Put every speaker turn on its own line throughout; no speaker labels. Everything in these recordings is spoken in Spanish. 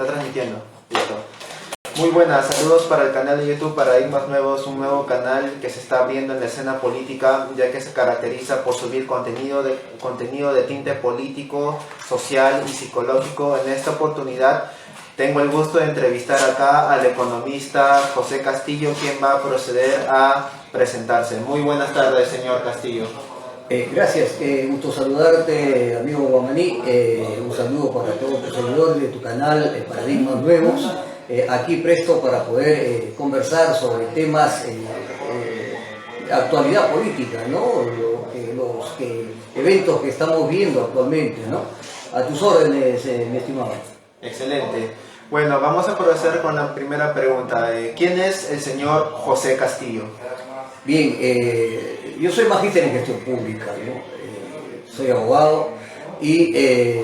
Está transmitiendo. Listo. Muy buenas, saludos para el canal de YouTube Paradigmas Nuevos, un nuevo canal que se está abriendo en la escena política, ya que se caracteriza por subir contenido de tinte político, social y psicológico. En esta oportunidad tengo el gusto de entrevistar acá al economista José Castillo, quien va a proceder a presentarse. Muy buenas tardes, señor Castillo.
Gracias, gusto saludarte, amigo Guamaní. Un saludo para todos tus seguidores de tu canal Paradigmas Nuevos. Aquí presto para poder conversar sobre temas de actualidad política, ¿no? Los eventos que estamos viendo actualmente, ¿no? A tus órdenes, mi estimado.
Excelente. Bueno, vamos a proceder con la primera pregunta. ¿Quién es el señor José Castillo?
Bien, yo soy magíster en gestión pública, ¿no? Soy abogado y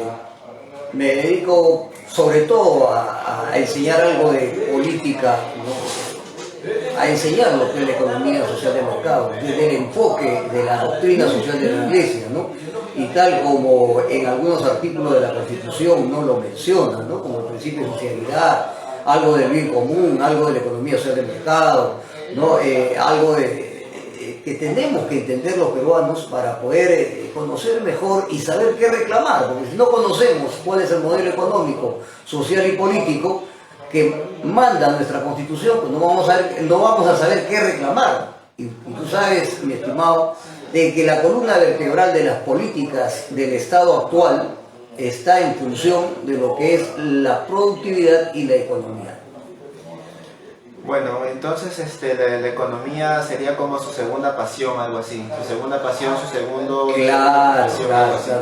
me dedico sobre todo a enseñar algo de política, ¿no? A enseñar lo que es la economía social de mercado, desde el enfoque de la doctrina social de la Iglesia, ¿no? Y tal como en algunos artículos de la Constitución no lo menciona, ¿no? Como el principio de socialidad, algo del bien común, algo de la economía social de mercado, ¿no? Algo que tenemos que entender los peruanos para poder conocer mejor y saber qué reclamar, porque si no conocemos cuál es el modelo económico, social y político que manda nuestra Constitución, pues no vamos a saber qué reclamar. Y tú sabes, mi estimado, de que la columna vertebral de las políticas del Estado actual está en función de lo que es la productividad y la economía.
Bueno, entonces la economía sería como su segunda pasión, algo así. Su segunda pasión, su segundo...
Claro.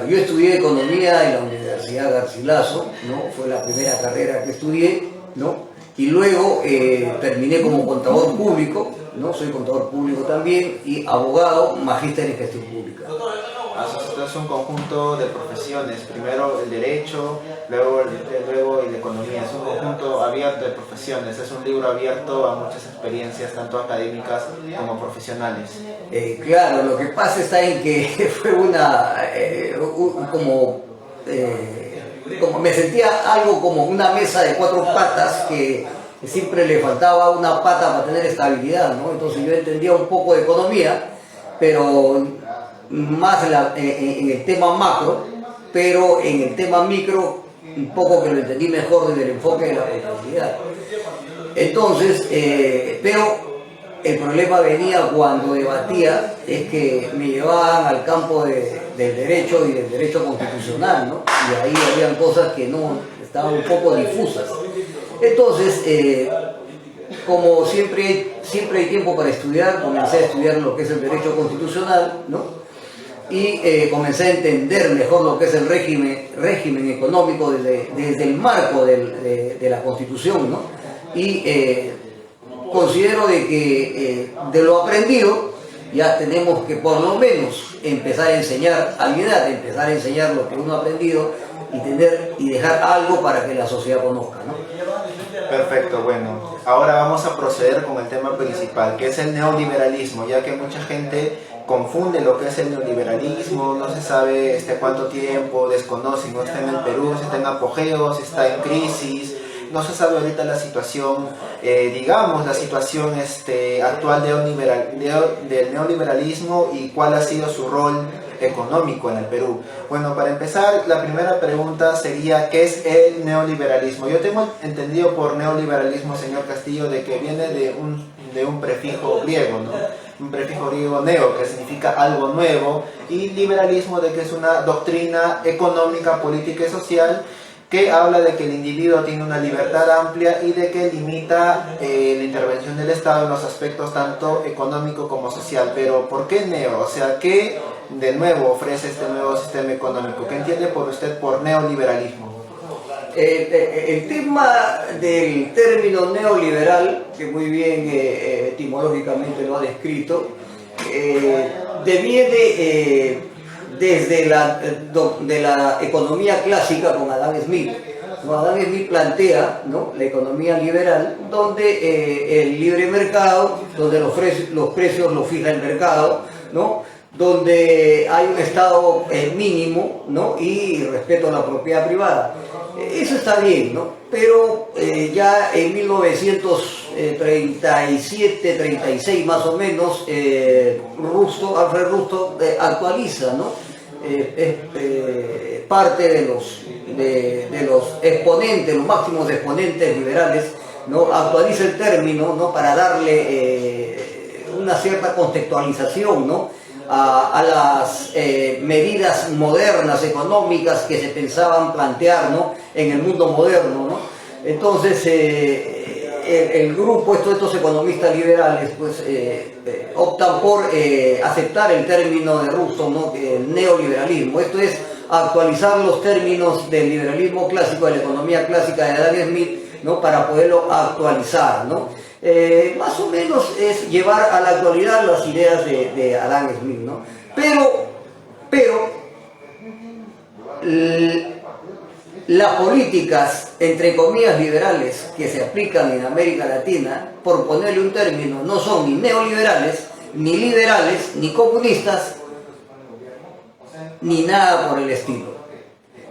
Yo estudié economía en la Universidad Garcilaso, ¿no? Fue la primera carrera que estudié, ¿no? Y luego terminé como contador público, ¿no? Soy contador público también y abogado, magíster en gestión pública.
Esto es un conjunto de profesiones, primero el derecho, luego la economía, es un conjunto abierto de profesiones, es un libro abierto a muchas experiencias, tanto académicas como profesionales.
Claro, lo que pasa está en que fue como me sentía algo como una mesa de cuatro patas que siempre le faltaba una pata para tener estabilidad, ¿no? Entonces yo entendía un poco de economía, pero más en el tema macro, pero en el tema micro un poco que lo entendí mejor desde el enfoque de la contabilidad. Entonces, pero el problema venía cuando debatía, es que me llevaban al campo del derecho y del derecho constitucional, ¿no? Y ahí habían cosas que no estaban un poco difusas. Entonces, como siempre hay tiempo para estudiar, comencé a estudiar lo que es el derecho constitucional, ¿no? Y comencé a entender mejor lo que es el régimen económico desde el marco de la Constitución, ¿no? Y considero de que de lo aprendido ya tenemos que por lo menos empezar a enseñar empezar a enseñar lo que uno ha aprendido y dejar algo para que la sociedad conozca, ¿no?
Perfecto, bueno, ahora vamos a proceder con el tema principal, que es el neoliberalismo, ya que mucha gente confunde lo que es el neoliberalismo, no se sabe cuánto tiempo, desconoce, no está en el Perú, si está en apogeo, si está en crisis, no se sabe ahorita la situación, digamos, la situación actual del neoliberalismo y cuál ha sido su rol económico en el Perú. Bueno, para empezar, la primera pregunta sería, ¿qué es el neoliberalismo? Yo tengo entendido por neoliberalismo, señor Castillo, de que viene de un prefijo griego, ¿no? Un prefijo griego neo, que significa algo nuevo, y liberalismo, de que es una doctrina económica, política y social que habla de que el individuo tiene una libertad amplia y de que limita la intervención del Estado en los aspectos tanto económico como social. Pero ¿por qué neo? O sea, ¿qué de nuevo ofrece este nuevo sistema económico? ¿Qué entiende por usted por neoliberalismo?
El tema del término neoliberal, que muy bien etimológicamente lo ha descrito, deviene desde de la economía clásica con Adam Smith. Adam Smith plantea, ¿no?, la economía liberal, donde el libre mercado, donde los precios los fija el mercado, ¿no?, donde hay un Estado mínimo, ¿no?, y respeto a la propiedad privada. Eso está bien, ¿no? Pero ya en 1937, 36 más o menos, Alfred Rusto actualiza, ¿no? Parte de los exponentes, los máximos exponentes liberales, ¿no? Actualiza el término, ¿no? Para darle una cierta contextualización, ¿no? A las medidas modernas económicas que se pensaban plantear, ¿no? En el mundo moderno, ¿no? Entonces el grupo, estos economistas liberales, pues optan por aceptar el término de Rousseau, ¿no? El neoliberalismo. Esto es actualizar los términos del liberalismo clásico, de la economía clásica de Adam Smith, ¿no? Para poderlo actualizar, ¿no? Más o menos es llevar a la actualidad las ideas de Adam Smith, ¿no? Pero las políticas, entre comillas, liberales que se aplican en América Latina, por ponerle un término, no son ni neoliberales, ni liberales, ni comunistas, ni nada por el estilo.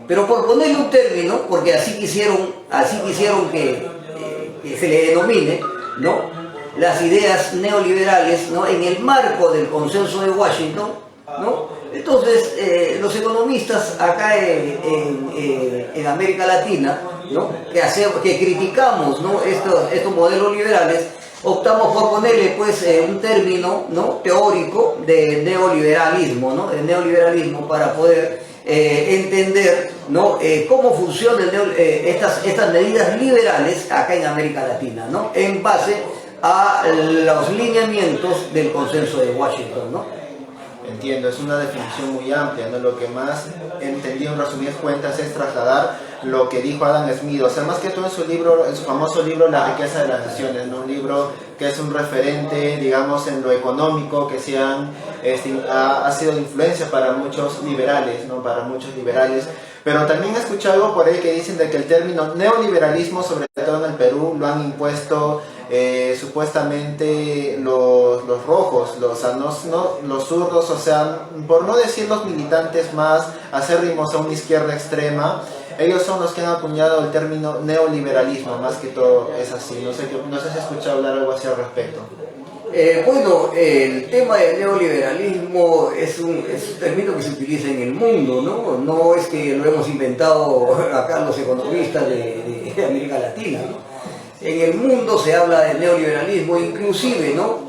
Pero por ponerle un término, porque así quisieron que se le denomine, ¿no? Las ideas neoliberales, ¿no? En el marco del consenso de Washington, ¿no? Entonces, los economistas acá en América Latina, ¿no? que criticamos, ¿no? estos modelos liberales, optamos por ponerle pues un término, ¿no? Teórico de neoliberalismo, ¿no? El neoliberalismo, para poder entender, ¿no? Cómo funcionan estas medidas liberales acá en América Latina, ¿no? En base a los lineamientos del consenso de Washington, ¿no?
Entiendo, es una definición muy amplia, ¿no? Lo que más entendí en resumidas cuentas es trasladar lo que dijo Adam Smith, o sea, más que todo en su libro, en su famoso libro La riqueza de las naciones, ¿no? Un libro que es un referente, digamos, en lo económico, que ha sido de influencia para muchos liberales, ¿no? Para muchos liberales. Pero también he escuchado por ahí que dicen de que el término neoliberalismo, sobre todo en el Perú, lo han impuesto supuestamente los rojos, los zurdos, o sea, por no decir los militantes más acérrimos a una izquierda extrema, ellos son los que han acuñado el término neoliberalismo, más que todo es así. No sé si has escuchado hablar algo así al respecto.
Bueno, el tema del neoliberalismo es un término que se utiliza en el mundo, ¿no? No es que lo hemos inventado acá los economistas de América Latina, ¿no? En el mundo se habla de neoliberalismo, inclusive, ¿no?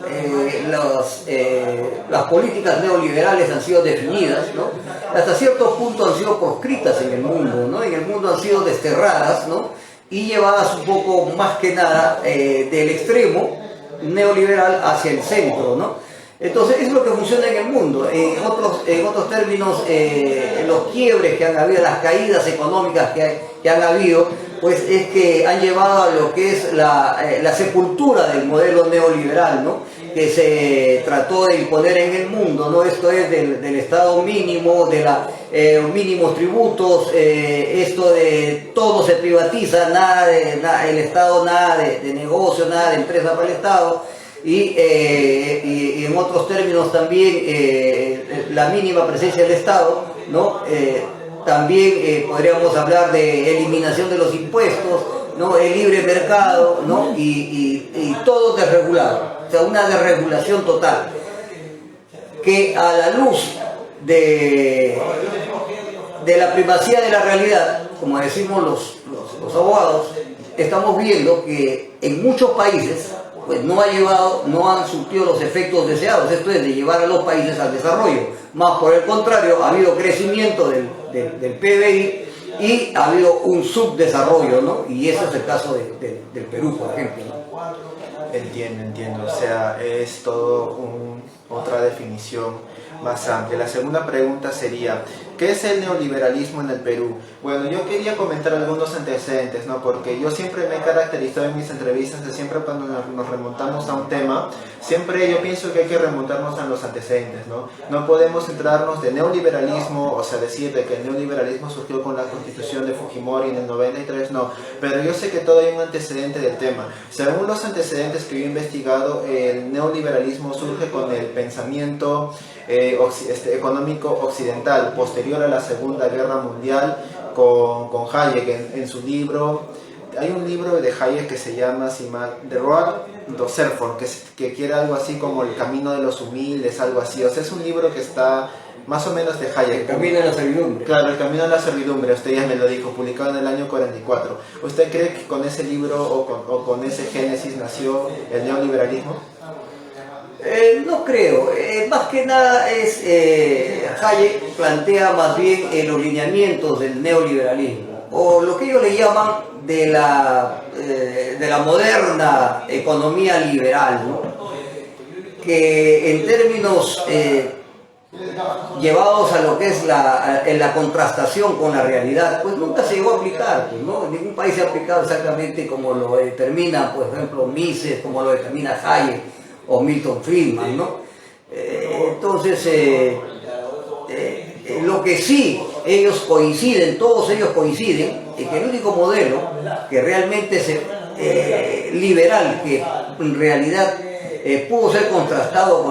Las políticas neoliberales han sido definidas, ¿no? Hasta cierto punto han sido proscritas en el mundo, ¿no? En el mundo han sido desterradas, ¿no? Y llevadas un poco más que nada del extremo neoliberal hacia el centro, ¿no? Entonces es lo que funciona en el mundo. En otros términos, los quiebres que han habido, las caídas económicas que han habido, pues es que han llevado a lo que es la sepultura del modelo neoliberal, ¿no? Que se trató de imponer en el mundo, ¿no? Esto es del Estado mínimo, de los mínimos tributos, esto de todo se privatiza, el Estado nada de negocio, nada de empresa para el Estado. Y en otros términos también la mínima presencia del Estado, ¿no? También podríamos hablar de eliminación de los impuestos, ¿no? El libre mercado, ¿no? Y todo desregulado, o sea, una desregulación total, que a la luz de la primacía de la realidad, como decimos los abogados, estamos viendo que en muchos países pues no han surtido los efectos deseados, esto es de llevar a los países al desarrollo, más por el contrario, ha habido crecimiento del PBI y ha habido un subdesarrollo, ¿no? Y ese es el caso del Perú, por ejemplo, ¿no?
Entiendo, o sea, es todo otra definición más amplia. La segunda pregunta sería, ¿qué es el neoliberalismo en el Perú? Bueno, yo quería comentar algunos antecedentes, ¿no? Porque yo siempre me he caracterizado en mis entrevistas de siempre cuando nos remontamos a un tema, siempre yo pienso que hay que remontarnos a los antecedentes, ¿no? No podemos centrarnos de neoliberalismo, o sea, decir de que el neoliberalismo surgió con la constitución de Fujimori en el 93, no. Pero yo sé que todavía hay un antecedente del tema. Según los antecedentes que yo he investigado, el neoliberalismo surge con el pensamiento económico occidental posterior a la Segunda Guerra Mundial, con Hayek en su libro. Hay un libro de Hayek que se llama The Road to Serfdom, que quiere algo así como el camino de los humildes, algo así. O sea, es un libro que está más o menos de Hayek.
El camino de la servidumbre.
Claro, el camino de la servidumbre, usted ya me lo dijo, publicado en el año 44. ¿Usted cree que con ese libro o con ese génesis nació el neoliberalismo?
No creo, más que nada es Hayek plantea más bien los lineamientos del neoliberalismo, o lo que ellos le llaman de la moderna economía liberal, ¿no? Que en términos llevados a lo que es la contrastación con la realidad, pues nunca se llegó a aplicar, pues, ¿no? Ningún país se ha aplicado exactamente como lo determina, por ejemplo, Mises, como lo determina Hayek o Milton Friedman, ¿no? Entonces, lo que sí todos ellos coinciden, es que el único modelo que realmente liberal, que en realidad pudo ser contrastado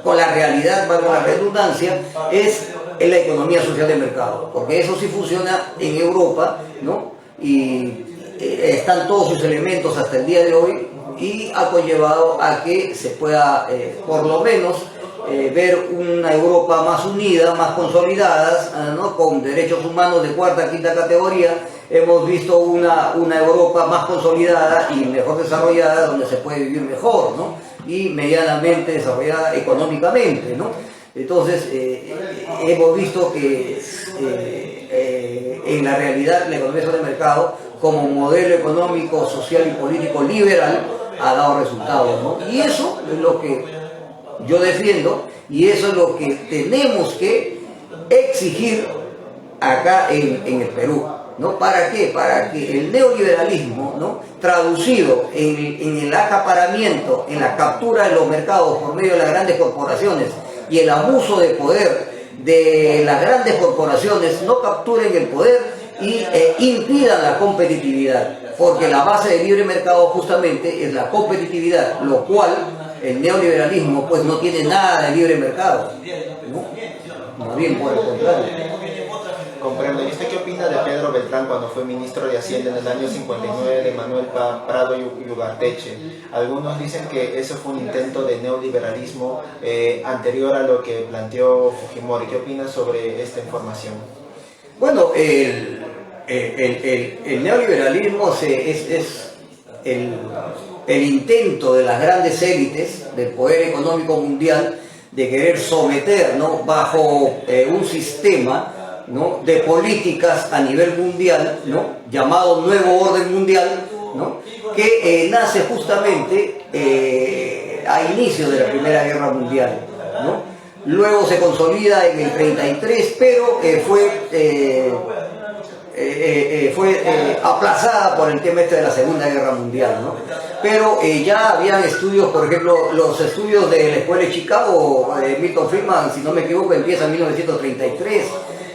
con la realidad, valga la redundancia, es en la economía social de mercado, porque eso sí funciona en Europa, ¿no? Y están todos sus elementos hasta el día de hoy, y ha conllevado a que se pueda, por lo menos, ver una Europa más unida, más consolidada, ¿no? Con derechos humanos de cuarta, quinta categoría. Hemos visto una Europa más consolidada y mejor desarrollada, donde se puede vivir mejor, ¿no? Y medianamente desarrollada económicamente, ¿no? Entonces, hemos visto que en la realidad la economía social de mercado, como modelo económico, social y político liberal, ha dado resultados, ¿no? Y eso es lo que yo defiendo, y eso es lo que tenemos que exigir acá en el Perú, ¿no? ¿Para qué? Para que el neoliberalismo, ¿no? Traducido en el acaparamiento, en la captura de los mercados por medio de las grandes corporaciones y el abuso de poder de las grandes corporaciones, no capturen el poder y impidan la competitividad, porque la base del libre mercado justamente es la competitividad, lo cual el neoliberalismo pues no tiene nada de libre mercado, ¿no? Más bien por el contrario.
Comprendo. ¿Y usted qué opina de Pedro Beltrán cuando fue ministro de Hacienda en el año 59 de Manuel Prado y Ugarteche? Algunos dicen que eso fue un intento de neoliberalismo anterior a lo que planteó Fujimori. ¿Qué opina sobre esta información?
Bueno, el neoliberalismo es el intento de las grandes élites del poder económico mundial de querer someter, ¿no? Bajo un sistema, ¿no? De políticas a nivel mundial, ¿no? Llamado Nuevo Orden Mundial, ¿no? Que nace justamente a inicio de la Primera Guerra Mundial, ¿no? Luego se consolida en el 33, pero fue aplazada por el tema de la Segunda Guerra Mundial, ¿no? Pero ya habían estudios, por ejemplo, los estudios de la Escuela de Chicago, Milton Friedman, si no me equivoco, empieza en 1933,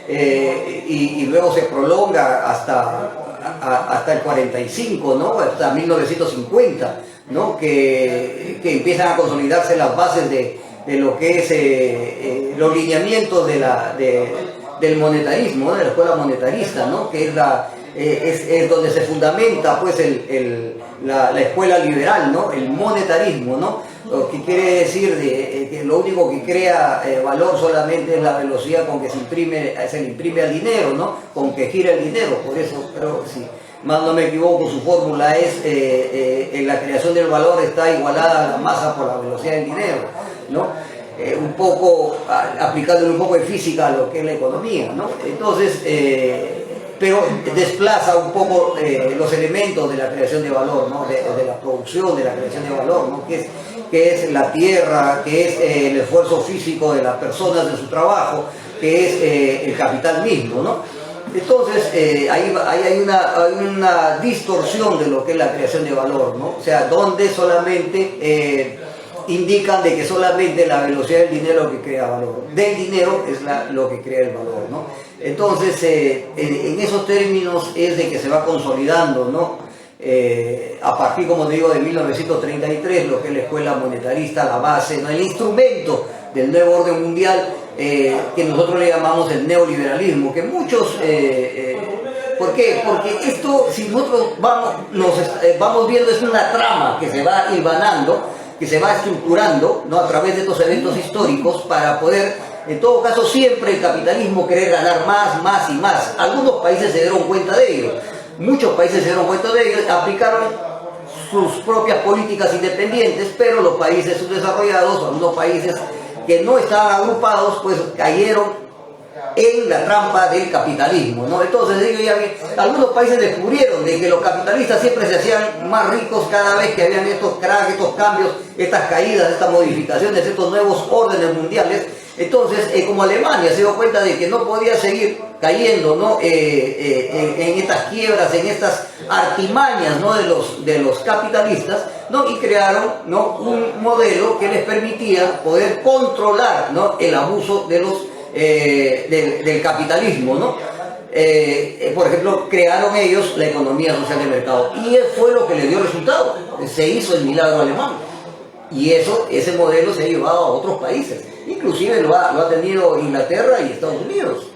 y luego se prolonga hasta el 45, ¿no? Hasta 1950, ¿no? Que empiezan a consolidarse las bases de lo que es los lineamientos del monetarismo, ¿no? De la escuela monetarista, ¿no? Que es donde se fundamenta pues la escuela liberal, ¿no? El monetarismo, ¿no? Lo que quiere decir que lo único que crea valor solamente es la velocidad con que se le imprime al dinero, ¿no? Con que gira el dinero. Por eso creo que si más no me equivoco, su fórmula es la creación del valor está igualada a la masa por la velocidad del dinero, ¿no? Un poco aplicándole un poco de física a lo que es la economía, ¿no? Entonces, pero desplaza un poco los elementos de la creación de valor, ¿no? De la producción, de la creación de valor, ¿no? Que es la tierra, que es el esfuerzo físico de las personas en su trabajo, que es el capital mismo, ¿no? Entonces, ahí hay una distorsión de lo que es la creación de valor, ¿no? O sea, donde solamente indican de que solamente la velocidad del dinero es lo que crea valor, del dinero es lo que crea el valor, ¿no? Entonces, en esos términos es de que se va consolidando, ¿no? A partir, como digo, de 1933, lo que es la escuela monetarista, la base, ¿no? El instrumento del nuevo orden mundial, que nosotros le llamamos el neoliberalismo, que muchos... ¿por qué? Porque esto, si nosotros vamos viendo, es una trama que se va hilvanando, que se va estructurando, ¿no?, a través de estos eventos históricos para poder, en todo caso, siempre el capitalismo querer ganar más, más y más. Algunos países se dieron cuenta de ello, muchos países se dieron cuenta de ello, aplicaron sus propias políticas independientes, pero los países subdesarrollados, algunos países que no estaban agrupados, pues cayeron en la trampa del capitalismo, ¿no? Entonces algunos países descubrieron de que los capitalistas siempre se hacían más ricos cada vez que habían estos cracks, estos cambios, estas caídas, estas modificaciones, estos nuevos órdenes mundiales. Entonces, como Alemania se dio cuenta de que no podía seguir cayendo, ¿no?, en estas quiebras, en estas artimañas, ¿no?, de los capitalistas, ¿no?, y crearon, ¿no?, un modelo que les permitía poder controlar, ¿no?, el abuso de del capitalismo, ¿no? Por ejemplo, crearon ellos la economía social de mercado y fue lo que le dio resultado. Se hizo el milagro alemán y ese modelo se ha llevado a otros países, inclusive lo ha tenido Inglaterra y Estados Unidos.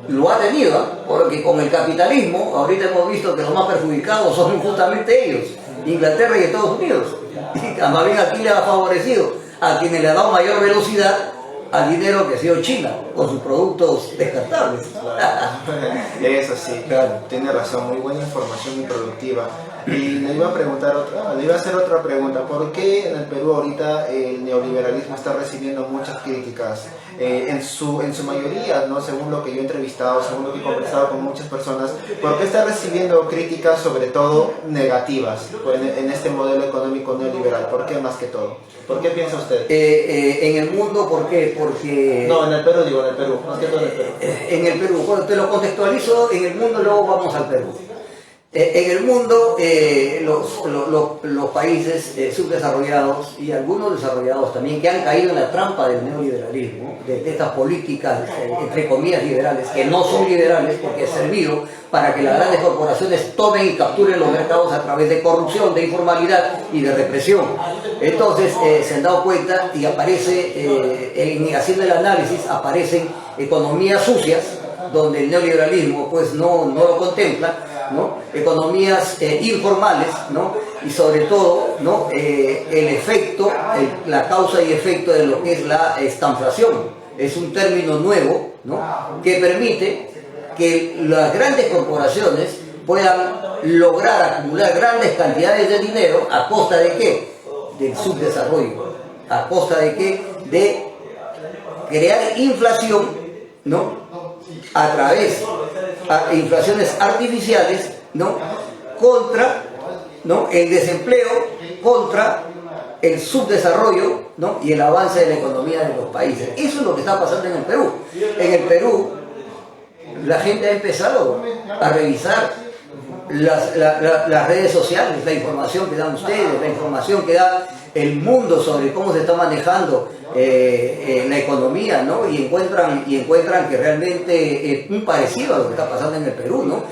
Lo ha tenido, porque con el capitalismo ahorita hemos visto que los más perjudicados son justamente ellos, Inglaterra y Estados Unidos, y más bien aquí le ha favorecido a quienes le ha dado mayor velocidad al dinero que ha sido China, con sus productos descartables.
Eso sí, claro, tiene razón, muy buena información y productiva. Y le iba a hacer otra pregunta. ¿Por qué en el Perú ahorita el neoliberalismo está recibiendo muchas críticas? En su mayoría, ¿no?, según lo que yo he entrevistado, según lo que he conversado con muchas personas, ¿por qué está recibiendo críticas, sobre todo negativas, en este modelo económico neoliberal? ¿Por qué más que todo? ¿Por qué piensa usted?
En el mundo, ¿por qué? Porque...
No, en el Perú, digo, en el Perú, más que todo en el Perú.
En el Perú, bueno, te lo contextualizo en el mundo, luego vamos al Perú. En el mundo, los países subdesarrollados y algunos desarrollados también, que han caído en la trampa del neoliberalismo, de estas políticas, entre comillas, liberales, que no son liberales porque ha servido para que las grandes corporaciones tomen y capturen los mercados a través de corrupción, de informalidad y de represión. Entonces se han dado cuenta y haciendo el análisis, aparecen economías sucias, donde el neoliberalismo pues no lo contempla, ¿no?, economías informales, ¿no?, y sobre todo, ¿no?, el efecto, la causa y efecto de lo que es la estanflación. Es un término nuevo, ¿no?, que permite que las grandes corporaciones puedan lograr acumular grandes cantidades de dinero a costa de ¿qué? Del subdesarrollo, a costa de ¿qué? De crear inflación, ¿no?, a través de inflaciones artificiales, ¿no?, contra, ¿no?, el desempleo, contra el subdesarrollo, ¿no?, y el avance de la economía de los países. Eso es lo que está pasando en el Perú. En el Perú, la gente ha empezado a revisar las redes sociales, la información que dan ustedes, la información que da el mundo sobre cómo se está manejando la economía, ¿no?, y encuentran que realmente es muy parecido a lo que está pasando en el Perú, ¿no?,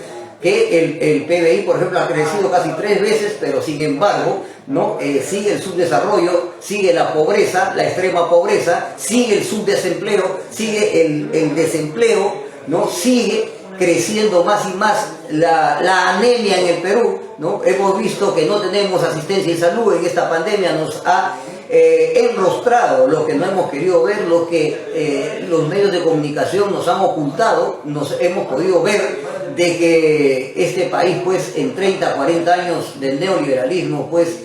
que el PBI, por ejemplo, ha crecido casi 3 veces, pero sin embargo, ¿no?, sigue el subdesarrollo, sigue la pobreza, la extrema pobreza, sigue el subdesempleo, sigue el desempleo, ¿no?, sigue creciendo más y más la anemia en el Perú, ¿no? Hemos visto que no tenemos asistencia y salud. En esta pandemia nos ha enrostrado lo que no hemos querido ver, lo que los medios de comunicación nos han ocultado. Nos hemos podido ver de que este país, pues, en 30, 40 años del neoliberalismo, pues,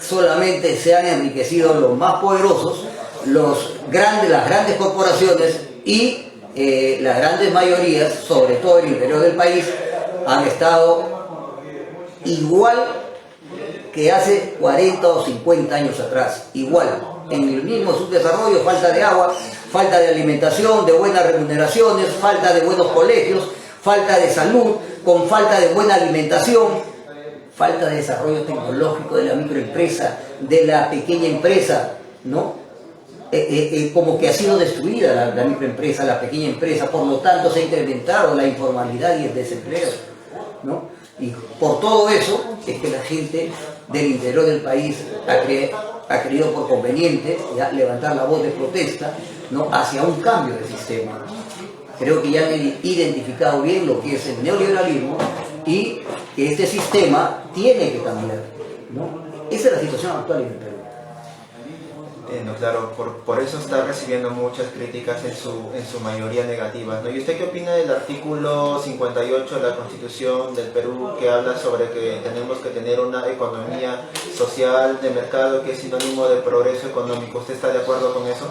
solamente se han enriquecido los más poderosos, las grandes corporaciones, y las grandes mayorías, sobre todo en el interior del país, han estado igual que hace 40 o 50 años atrás, igual, en el mismo subdesarrollo, falta de agua, falta de alimentación, de buenas remuneraciones, falta de buenos colegios, falta de salud, con falta de buena alimentación, falta de desarrollo tecnológico de la microempresa, de la pequeña empresa, ¿no? Como que ha sido destruida la microempresa, la pequeña empresa, por lo tanto se ha incrementado la informalidad y el desempleo, ¿no? Y por todo eso es que la gente del interior del país ha creído por conveniente ya levantar la voz de protesta, ¿no?, hacia un cambio de sistema. Creo que ya han identificado bien lo que es el neoliberalismo y que este sistema tiene que cambiar, ¿no? Esa es la situación actual en el Perú.
Entiendo, claro, por eso está recibiendo muchas críticas en su mayoría negativas, ¿no? ¿Y usted qué opina del artículo 58 de la Constitución del Perú, que habla sobre que tenemos que tener una economía social de mercado que es sinónimo de progreso económico? ¿Usted está de acuerdo con eso?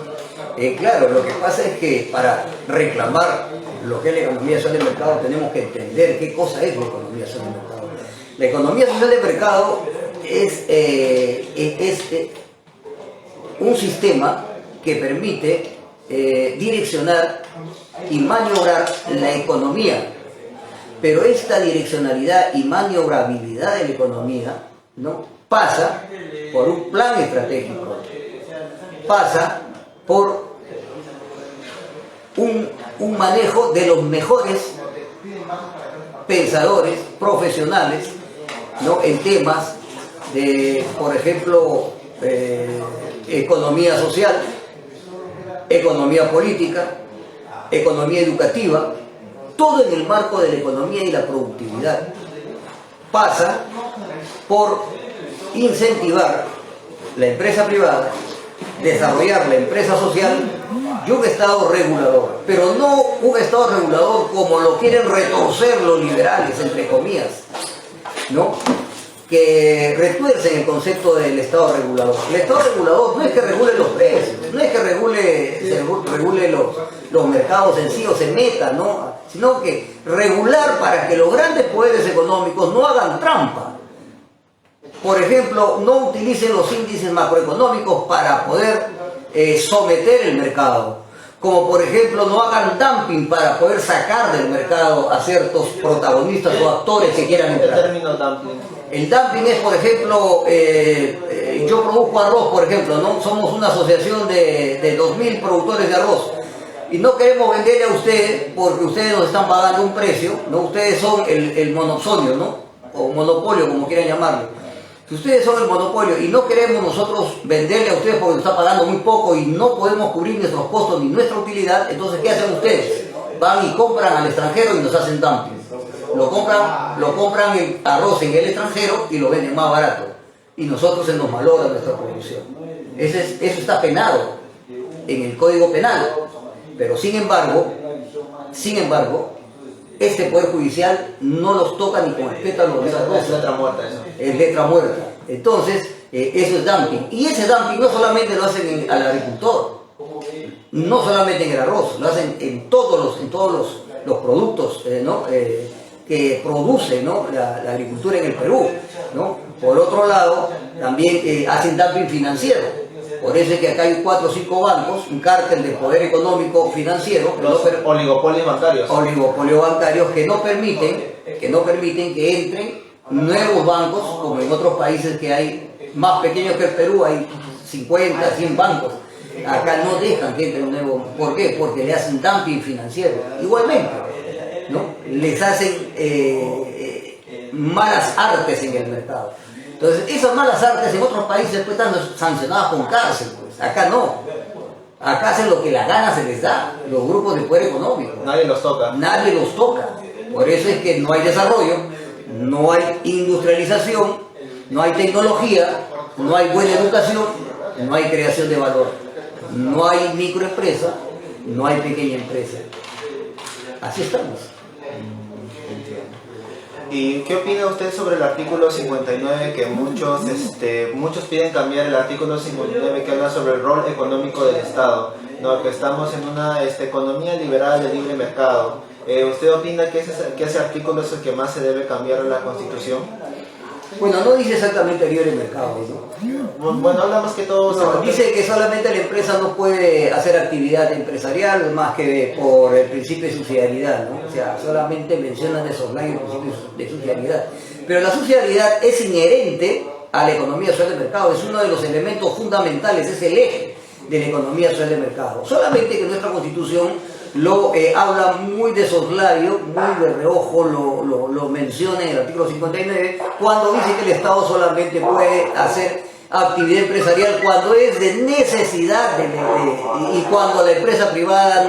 Claro, lo que pasa es que para reclamar lo que es la economía social de mercado tenemos que entender qué cosa es la economía social de mercado. La economía social de mercado es un sistema que permite direccionar y maniobrar la economía, pero esta direccionalidad y maniobrabilidad de la economía, ¿no?, pasa por un plan estratégico, pasa por un manejo de los mejores pensadores profesionales, ¿no?, en temas de, por ejemplo, economía social, economía política, economía educativa, todo en el marco de la economía y la productividad. Pasa por incentivar la empresa privada, desarrollar la empresa social y un Estado regulador, pero no un Estado regulador como lo quieren retorcer los liberales, entre comillas, ¿no?, que retuercen el concepto del Estado regulador. El Estado regulador no es que regule los precios, no es que regule los mercados en sí o se meta, ¿no?, sino que regular para que los grandes poderes económicos no hagan trampa. Por ejemplo, no utilicen los índices macroeconómicos para poder someter el mercado. Como por ejemplo, no hagan dumping para poder sacar del mercado a ciertos protagonistas o actores que quieran entrar.
¿El término dumping?
El dumping es, por ejemplo, yo produzco arroz, por ejemplo, ¿no? Somos una asociación de 2.000 productores de arroz y no queremos venderle a ustedes porque ustedes nos están pagando un precio, ¿no? Ustedes son el monopolio, ¿no?, o monopolio, como quieran llamarlo. Si ustedes son el monopolio y no queremos nosotros venderle a ustedes porque nos está pagando muy poco y no podemos cubrir nuestros costos ni nuestra utilidad, entonces ¿qué hacen ustedes? Van y compran al extranjero y nos hacen dumping. Lo compran el arroz en el extranjero y lo venden más barato. Y nosotros se nos malogra nuestra producción. Eso está penado en el Código Penal. Pero sin embargo, este Poder Judicial no los toca ni con el pétalo de esa rosa.
Es letra muerta eso.
Es letra muerta. Entonces, eso es dumping. Y ese dumping no solamente lo hacen al agricultor, no solamente en el arroz, lo hacen en todos los productos, ¿no?, que produce, ¿no?, la agricultura en el Perú, ¿no? Por otro lado, también hacen dumping financiero. Por eso es que acá hay 4 o 5 bancos, un cártel de poder económico financiero,
los oligopolios bancarios.
Oligopolios bancarios que no permiten que entren nuevos bancos, como en otros países que hay más pequeños que el Perú, hay 50, 100 bancos. Acá no dejan que entre un nuevo. ¿Por qué? Porque le hacen dumping financiero. Igualmente, ¿no?, les hacen malas artes en el mercado. Entonces, esas malas artes en otros países pues están sancionadas con cárcel, pues. Acá no. Acá hacen lo que la gana se les da, los grupos de poder económico.
Nadie los toca.
Nadie los toca. Por eso es que no hay desarrollo, no hay industrialización, no hay tecnología, no hay buena educación, no hay creación de valor. No hay microempresa, no hay pequeña empresa. Así estamos.
¿Y qué opina usted sobre el artículo 59, que muchos piden cambiar el artículo 59 que habla sobre el rol económico del Estado? ¿No? Que estamos en una economía liberal de libre mercado. ¿Usted opina que ese artículo es el que más se debe cambiar en la Constitución?
Bueno, no dice exactamente libre mercado, ¿no?
Bueno, habla más que todo...
No, dice que solamente la empresa no puede hacer actividad empresarial más que por el principio de subsidiariedad, ¿no? O sea, solamente mencionan esos el principio de subsidiariedad. Pero la subsidiariedad es inherente a la economía social de mercado, es uno de los elementos fundamentales, es el eje de la economía social de mercado. Solamente que nuestra Constitución lo habla muy de soslayo, muy de reojo, lo menciona en el artículo 59, cuando dice que el Estado solamente puede hacer actividad empresarial cuando es de necesidad y cuando la empresa privada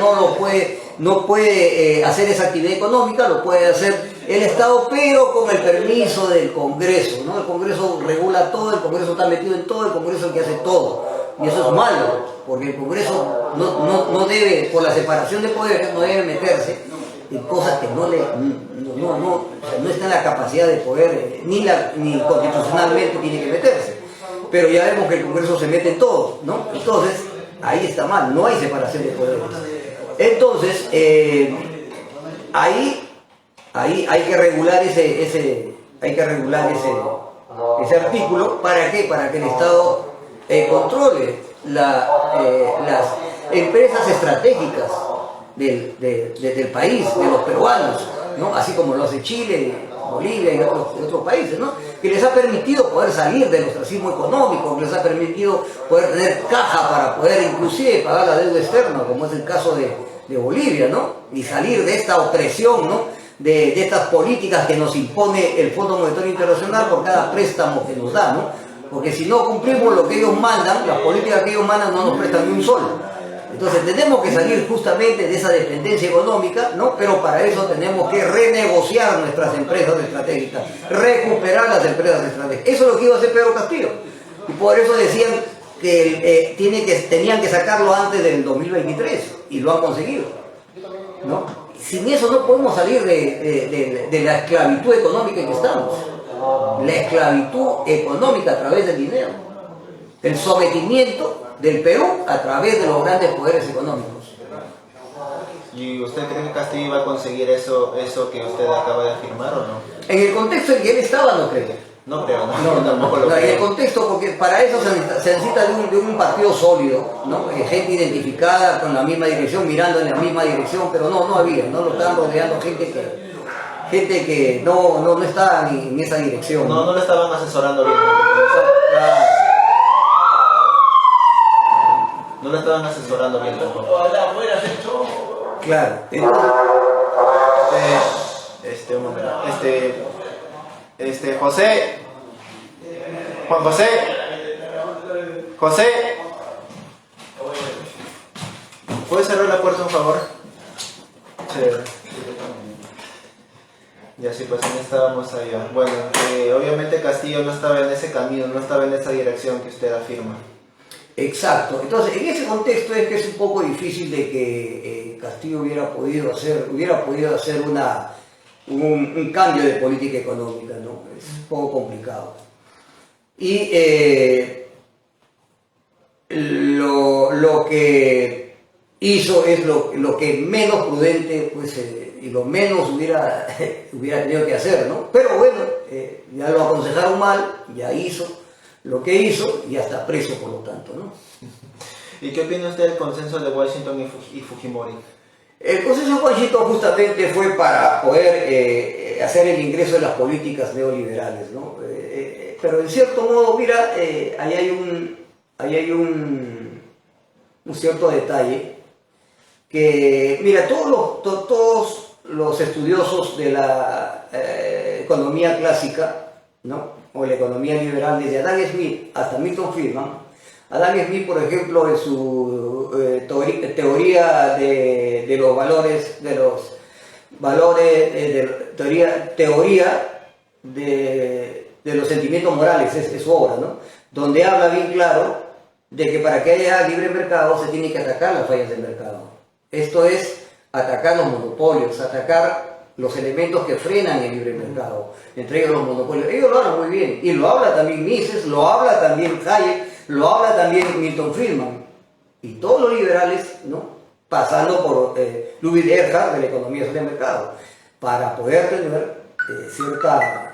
no puede hacer esa actividad económica, lo puede hacer el Estado, pero con el permiso del Congreso, ¿no? El Congreso regula todo, el Congreso está metido en todo, el Congreso es el que hace todo. Y eso es malo, porque el Congreso no debe, por la separación de poderes, no debe meterse en cosas que no está en la capacidad de poder, ni constitucionalmente tiene que meterse. Pero ya vemos que el Congreso se mete en todo, ¿no? Entonces, ahí está mal, no hay separación de poderes. Entonces, ahí hay que regular ese artículo. ¿Para qué? Para que el Estado controle las empresas estratégicas del país, de los peruanos, ¿no? Así como lo hace Chile, Bolivia y otros países, ¿no? Que les ha permitido poder salir del ostracismo económico, que les ha permitido poder tener caja para poder inclusive pagar la deuda externa, como es el caso de Bolivia, ¿no? Y salir de esta opresión, ¿no? De estas políticas que nos impone el Fondo Monetario Internacional por cada préstamo que nos da, ¿no? Porque si no cumplimos lo que ellos mandan, las políticas que ellos mandan no nos prestan ni un sol. Entonces tenemos que salir justamente de esa dependencia económica, ¿no? Pero para eso tenemos que renegociar nuestras empresas estratégicas, recuperar las empresas estratégicas. Eso es lo que iba a hacer Pedro Castillo. Y por eso decían que tenían que sacarlo antes del 2023, y lo han conseguido, ¿no? Sin eso no podemos salir de la esclavitud económica en que estamos. La esclavitud económica a través del dinero. El sometimiento del Perú a través de los grandes poderes económicos.
¿Y usted cree que Castillo va a conseguir eso que usted acaba de afirmar o no?
En el contexto en que él estaba, no creo.
No creo, no, tampoco lo
creo.
creo.
En el contexto, porque para eso se necesita de un partido sólido, ¿no? Gente identificada con la misma dirección, mirando en la misma dirección, pero no había, no lo estaban rodeando gente que no estaba ni en esa dirección.
No le estaban asesorando bien. No lo estaban asesorando bien tampoco.
Claro.
Un momento. José. Juan José. José. ¿Puedes cerrar la puerta, por favor? Sí. Ya sí, pues en estábamos allá. Bueno, obviamente Castillo no estaba en ese camino, no estaba en esa dirección que usted afirma.
Exacto. Entonces, en ese contexto es que es un poco difícil de que Castillo hubiera podido hacer un cambio de política económica, ¿no? Es un poco complicado. Y lo que hizo es lo que menos prudente, pues, y lo menos hubiera tenido que hacer, ¿no? Pero bueno, ya lo aconsejaron mal, ya hizo lo que hizo y ya está preso, por lo tanto, ¿no?
¿Y qué opina usted del consenso de Washington y Fujimori?
El consenso de Washington justamente fue para poder hacer el ingreso de las políticas neoliberales, ¿no? Pero en cierto modo, mira, ahí hay un cierto detalle que, mira, todos los estudiosos de la economía clásica, ¿no? O la economía liberal, desde Adam Smith hasta Milton Friedman. Adam Smith, por ejemplo, en su teoría de los valores, teoría de los sentimientos morales, es su obra, ¿no? Donde habla bien claro de que para que haya libre mercado se tiene que atacar las fallas del mercado. Esto es atacar los monopolios, atacar los elementos que frenan el libre mercado, entre ellos los monopolios. Ellos lo hablan muy bien, y lo habla también Mises, lo habla también Hayek, lo habla también Milton Friedman, y todos los liberales, ¿no? Pasando por Ludwig Erhard de la economía social de mercado, para poder tener cierta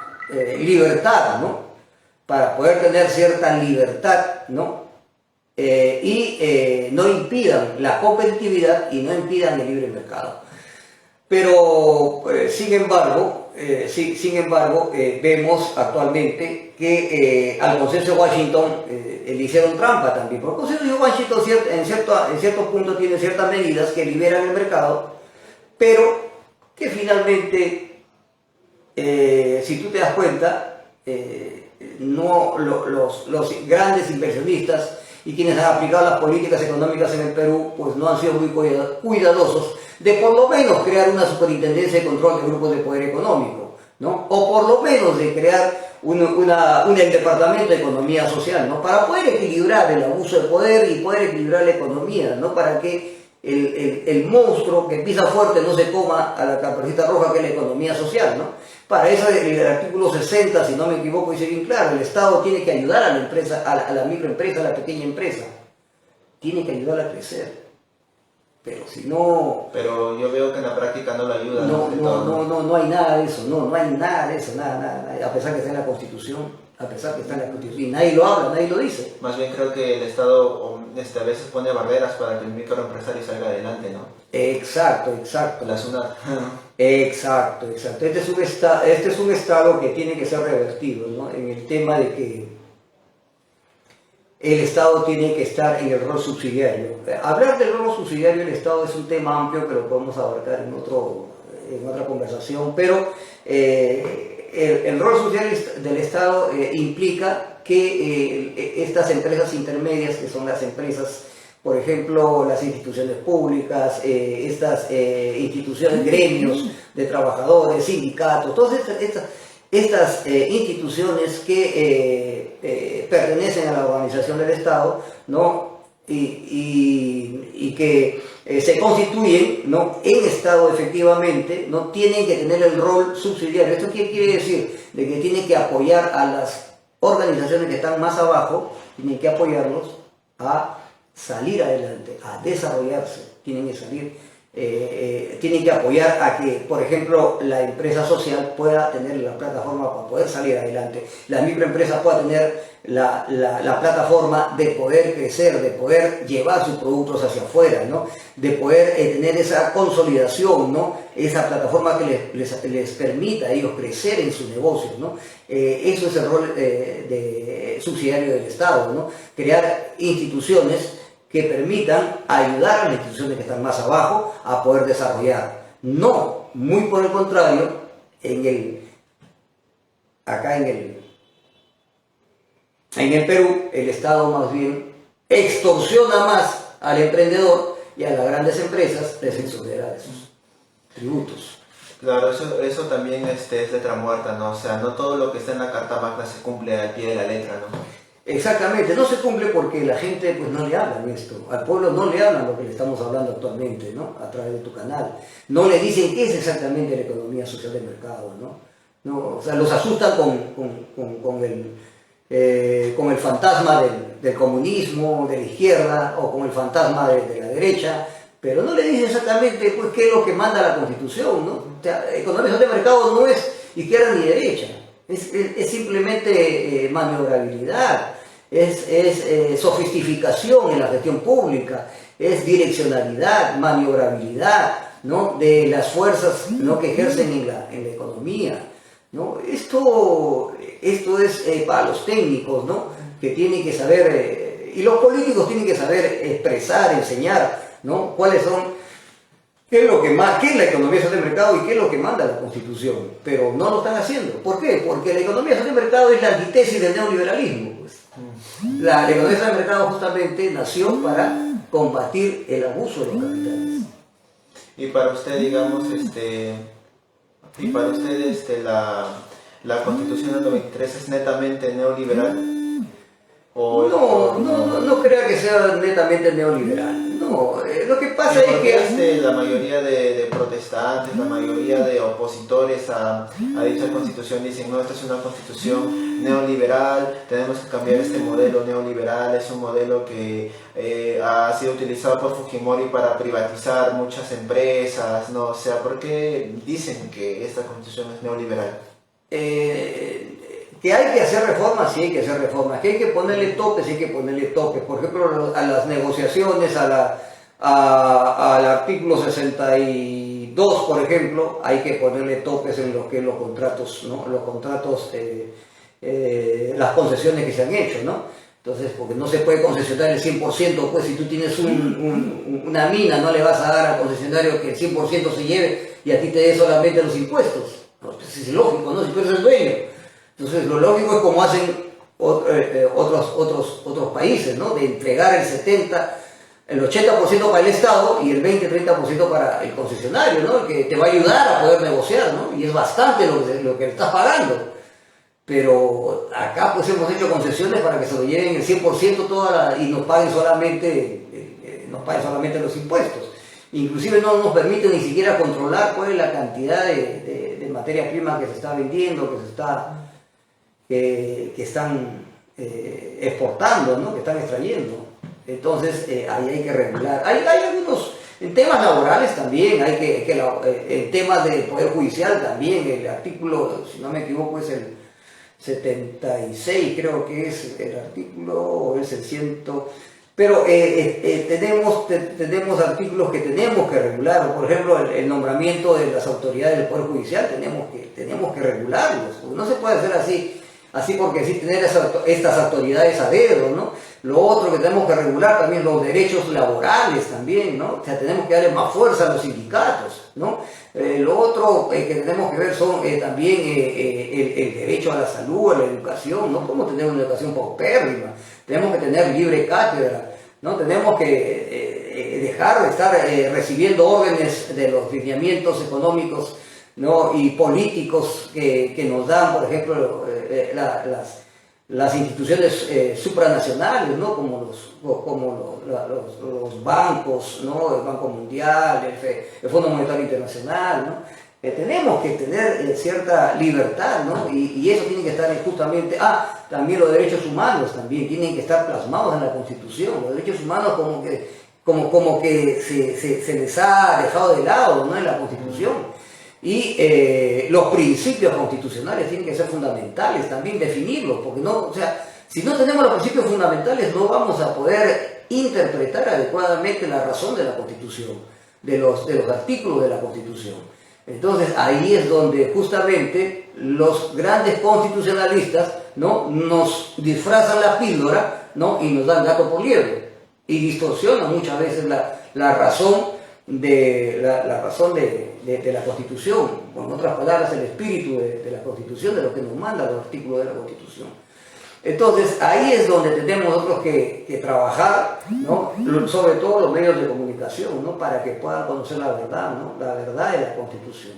libertad, ¿no? Para poder tener cierta libertad, ¿no? Y no impidan la competitividad y no impidan el libre mercado. Pero, sin embargo, vemos actualmente que al consenso de Washington le hicieron trampa también. Porque el consenso de Washington en cierto punto tiene ciertas medidas que liberan el mercado, pero que finalmente, si tú te das cuenta, los grandes inversionistas y quienes han aplicado las políticas económicas en el Perú, pues no han sido muy cuidadosos de por lo menos crear una superintendencia de control de grupos de poder económico, ¿no? O por lo menos de crear el departamento de economía social, ¿no? Para poder equilibrar el abuso de poder y poder equilibrar la economía, ¿no? Para que el monstruo que pisa fuerte no se coma a la caperucita roja, que es la economía social, ¿no? Para eso el artículo 60, si no me equivoco, dice bien claro, el Estado tiene que ayudar a la empresa, a la microempresa, a la pequeña empresa. Tiene que ayudarla a crecer. Pero si no...
Pero yo veo que en la práctica no lo ayuda.
No hay nada de eso, no hay nada de eso, nada, a pesar que está en la Constitución, y nadie lo habla, nadie lo dice.
Más bien creo que el Estado a veces pone barreras para que el microempresario salga adelante, ¿no?
Exacto.
La SUNAT.
Exacto. Este es un Estado que tiene que ser revertido, ¿no? En el tema de que el Estado tiene que estar en el rol subsidiario. Hablar del rol subsidiario del Estado es un tema amplio que lo podemos abarcar en otra conversación, pero el rol subsidiario del Estado implica que estas empresas intermedias, que son las empresas, por ejemplo, las instituciones públicas, estas instituciones, gremios de trabajadores, sindicatos, todas estas instituciones que pertenecen a la organización del Estado, ¿no? y que se constituyen, ¿no? en Estado efectivamente, ¿no? tienen que tener el rol subsidiario. ¿Esto qué quiere decir? De que tienen que apoyar a las organizaciones que están más abajo, tienen que apoyarlos a salir adelante, a desarrollarse, tienen que salir. Tienen que apoyar a que, por ejemplo, la empresa social pueda tener la plataforma para poder salir adelante, la microempresa pueda tener la plataforma de poder crecer, de poder llevar sus productos hacia afuera, ¿no? De poder tener esa consolidación, ¿no? Esa plataforma que les permita a ellos crecer en sus negocios, ¿no? Eso es el rol subsidiario del Estado, ¿no? Crear instituciones que permitan ayudar a las instituciones que están más abajo a poder desarrollar. No, muy por el contrario, acá en el Perú, el Estado más bien extorsiona más al emprendedor y a las grandes empresas, les exonera de sus tributos.
Claro, eso también es letra muerta, ¿no? O sea, no todo lo que está en la Carta Magna se cumple al pie de la letra, ¿no?
Exactamente, no se cumple porque la gente pues no le hablan esto, al pueblo no le hablan lo que le estamos hablando actualmente, ¿no? A través de tu canal, no le dicen qué es exactamente la economía social de mercado, ¿no? O sea, los asustan con el fantasma del comunismo, de la izquierda, o con el fantasma de la derecha, pero no le dicen exactamente pues qué es lo que manda la Constitución, ¿no? O sea, economía social de mercado no es izquierda ni derecha. Es simplemente maniobrabilidad, es sofisticación en la gestión pública, es direccionalidad, maniobrabilidad, ¿no? de las fuerzas, ¿no? que ejercen en la economía, ¿no? Esto es para los técnicos, ¿no? que tienen que saber, y los políticos tienen que saber expresar, enseñar, ¿no? cuáles son. ¿Qué es la economía social de mercado y qué es lo que manda la Constitución? Pero no lo están haciendo. ¿Por qué? Porque la economía social de mercado es la antítesis del neoliberalismo. Pues. La economía social de mercado justamente nació para combatir el abuso de los capitales.
Y para usted, digamos, la Constitución del 93 es netamente neoliberal.
No creo que sea netamente neoliberal. No, lo que pasa es que
la mayoría de protestantes, la mayoría de opositores a dicha constitución dicen, no, esta es una constitución neoliberal, tenemos que cambiar este modelo neoliberal, es un modelo que ha sido utilizado por Fujimori para privatizar muchas empresas, ¿no? O sea, ¿por qué dicen que esta constitución es neoliberal?
Que hay que hacer reformas, sí hay que hacer reformas, que hay que ponerle topes, sí hay que ponerle topes. Por ejemplo, a las negociaciones, al artículo 62, por ejemplo, hay que ponerle topes en lo que es los contratos, ¿no? Los contratos, las concesiones que se han hecho, ¿no? Entonces, porque no se puede concesionar el 100%, pues si tú tienes una mina, no le vas a dar al concesionario que el 100% se lleve y a ti te dé solamente los impuestos. Pues es lógico, ¿no? Si tú eres el dueño. Entonces, lo lógico es como hacen otros países, ¿no? De entregar el 80% para el Estado y el 20-30% para el concesionario, ¿no? El que te va a ayudar a poder negociar, ¿no? Y es bastante lo que le estás pagando. Pero acá pues hemos hecho concesiones para que se lo lleven el 100% y nos paguen solamente los impuestos. Inclusive no nos permite ni siquiera controlar cuál es la cantidad de materia prima que se está vendiendo, que están exportando, ¿no? Que están extrayendo. Entonces ahí hay que regular. Hay algunos, en temas laborales también, en temas del Poder Judicial también, el artículo, si no me equivoco, es el 76, creo que es el artículo, o es el 100, pero tenemos artículos que tenemos que regular, por ejemplo, el nombramiento de las autoridades del Poder Judicial, tenemos que regularlos, porque no se puede hacer así porque sí tener estas autoridades a dedo, ¿no? Lo otro que tenemos que regular también los derechos laborales también, ¿no? O sea, tenemos que darle más fuerza a los sindicatos, ¿no? Lo otro que tenemos que ver son también el derecho a la salud, a la educación, no podemos tener una educación paupérrima, tenemos que tener libre cátedra, ¿no? Tenemos que dejar de estar recibiendo órdenes de los lineamientos económicos, ¿no? Y políticos que nos dan, por ejemplo, las instituciones supranacionales, ¿no? Como los bancos, ¿no? El Banco Mundial, el Fondo Monetario Internacional, ¿no? Tenemos que tener cierta libertad, ¿no? Y eso tiene que estar justamente, también los derechos humanos también tienen que estar plasmados en la Constitución. Los derechos humanos como que se les ha dejado de lado, ¿no? En la Constitución. Y los principios constitucionales tienen que ser fundamentales, también definirlos, porque no, o sea, si no tenemos los principios fundamentales no vamos a poder interpretar adecuadamente la razón de la Constitución, de los artículos de la Constitución. Entonces ahí es donde justamente los grandes constitucionalistas, ¿no? Nos disfrazan la píldora, ¿no? Y nos dan gato por liebre y distorsionan muchas veces la razón de la Constitución, con otras palabras, el espíritu de la Constitución, de lo que nos manda los artículos de la Constitución. Entonces, ahí es donde tenemos nosotros que trabajar, ¿no? Sobre todo los medios de comunicación, ¿no? Para que puedan conocer la verdad, ¿no? La verdad de la Constitución,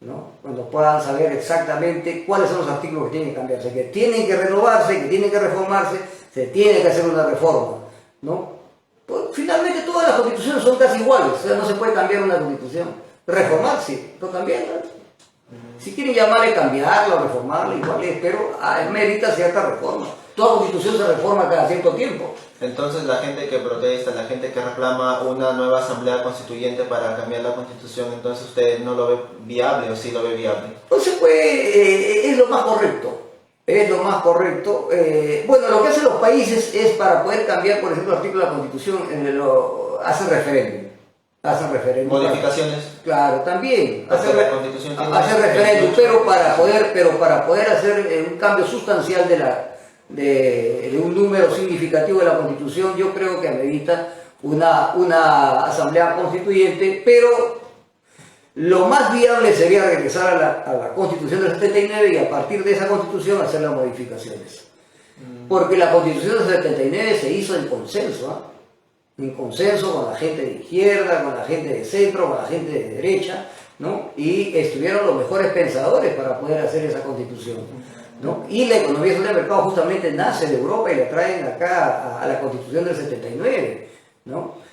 ¿no? Cuando puedan saber exactamente cuáles son los artículos que tienen que cambiarse, que tienen que renovarse, que tienen que reformarse, se tiene que hacer una reforma, ¿no? Pues, finalmente todas las constituciones son casi iguales, o sea, no se puede cambiar una constitución. Reformar, sí, pero cambiarla. Si quieren llamarle cambiarla o reformarla, igual es, pero merita cierta reforma. Toda constitución se reforma cada cierto tiempo.
Entonces la gente que protesta, la gente que reclama una nueva asamblea constituyente para cambiar la constitución, entonces usted no lo ve viable o sí lo ve viable.
No se puede, es lo más correcto. Es lo más correcto. Bueno, lo que hacen los países es para poder cambiar, por ejemplo, el artículo de la Constitución, hacen referéndum. Hacen referéndum.
Modificaciones.
Claro, también.
Hacen
referéndum, pero para poder hacer un cambio sustancial de un número significativo de la Constitución, yo creo que amerita una asamblea constituyente, pero lo más viable sería regresar a la Constitución del 79 y a partir de esa Constitución hacer las modificaciones. Porque la Constitución del 79 se hizo en consenso, ¿eh? En consenso con la gente de izquierda, con la gente de centro, con la gente de derecha, ¿no? Y estuvieron los mejores pensadores para poder hacer esa Constitución, ¿no? Y la economía social de mercado justamente nace de Europa y la traen acá a la Constitución del 79, ¿no?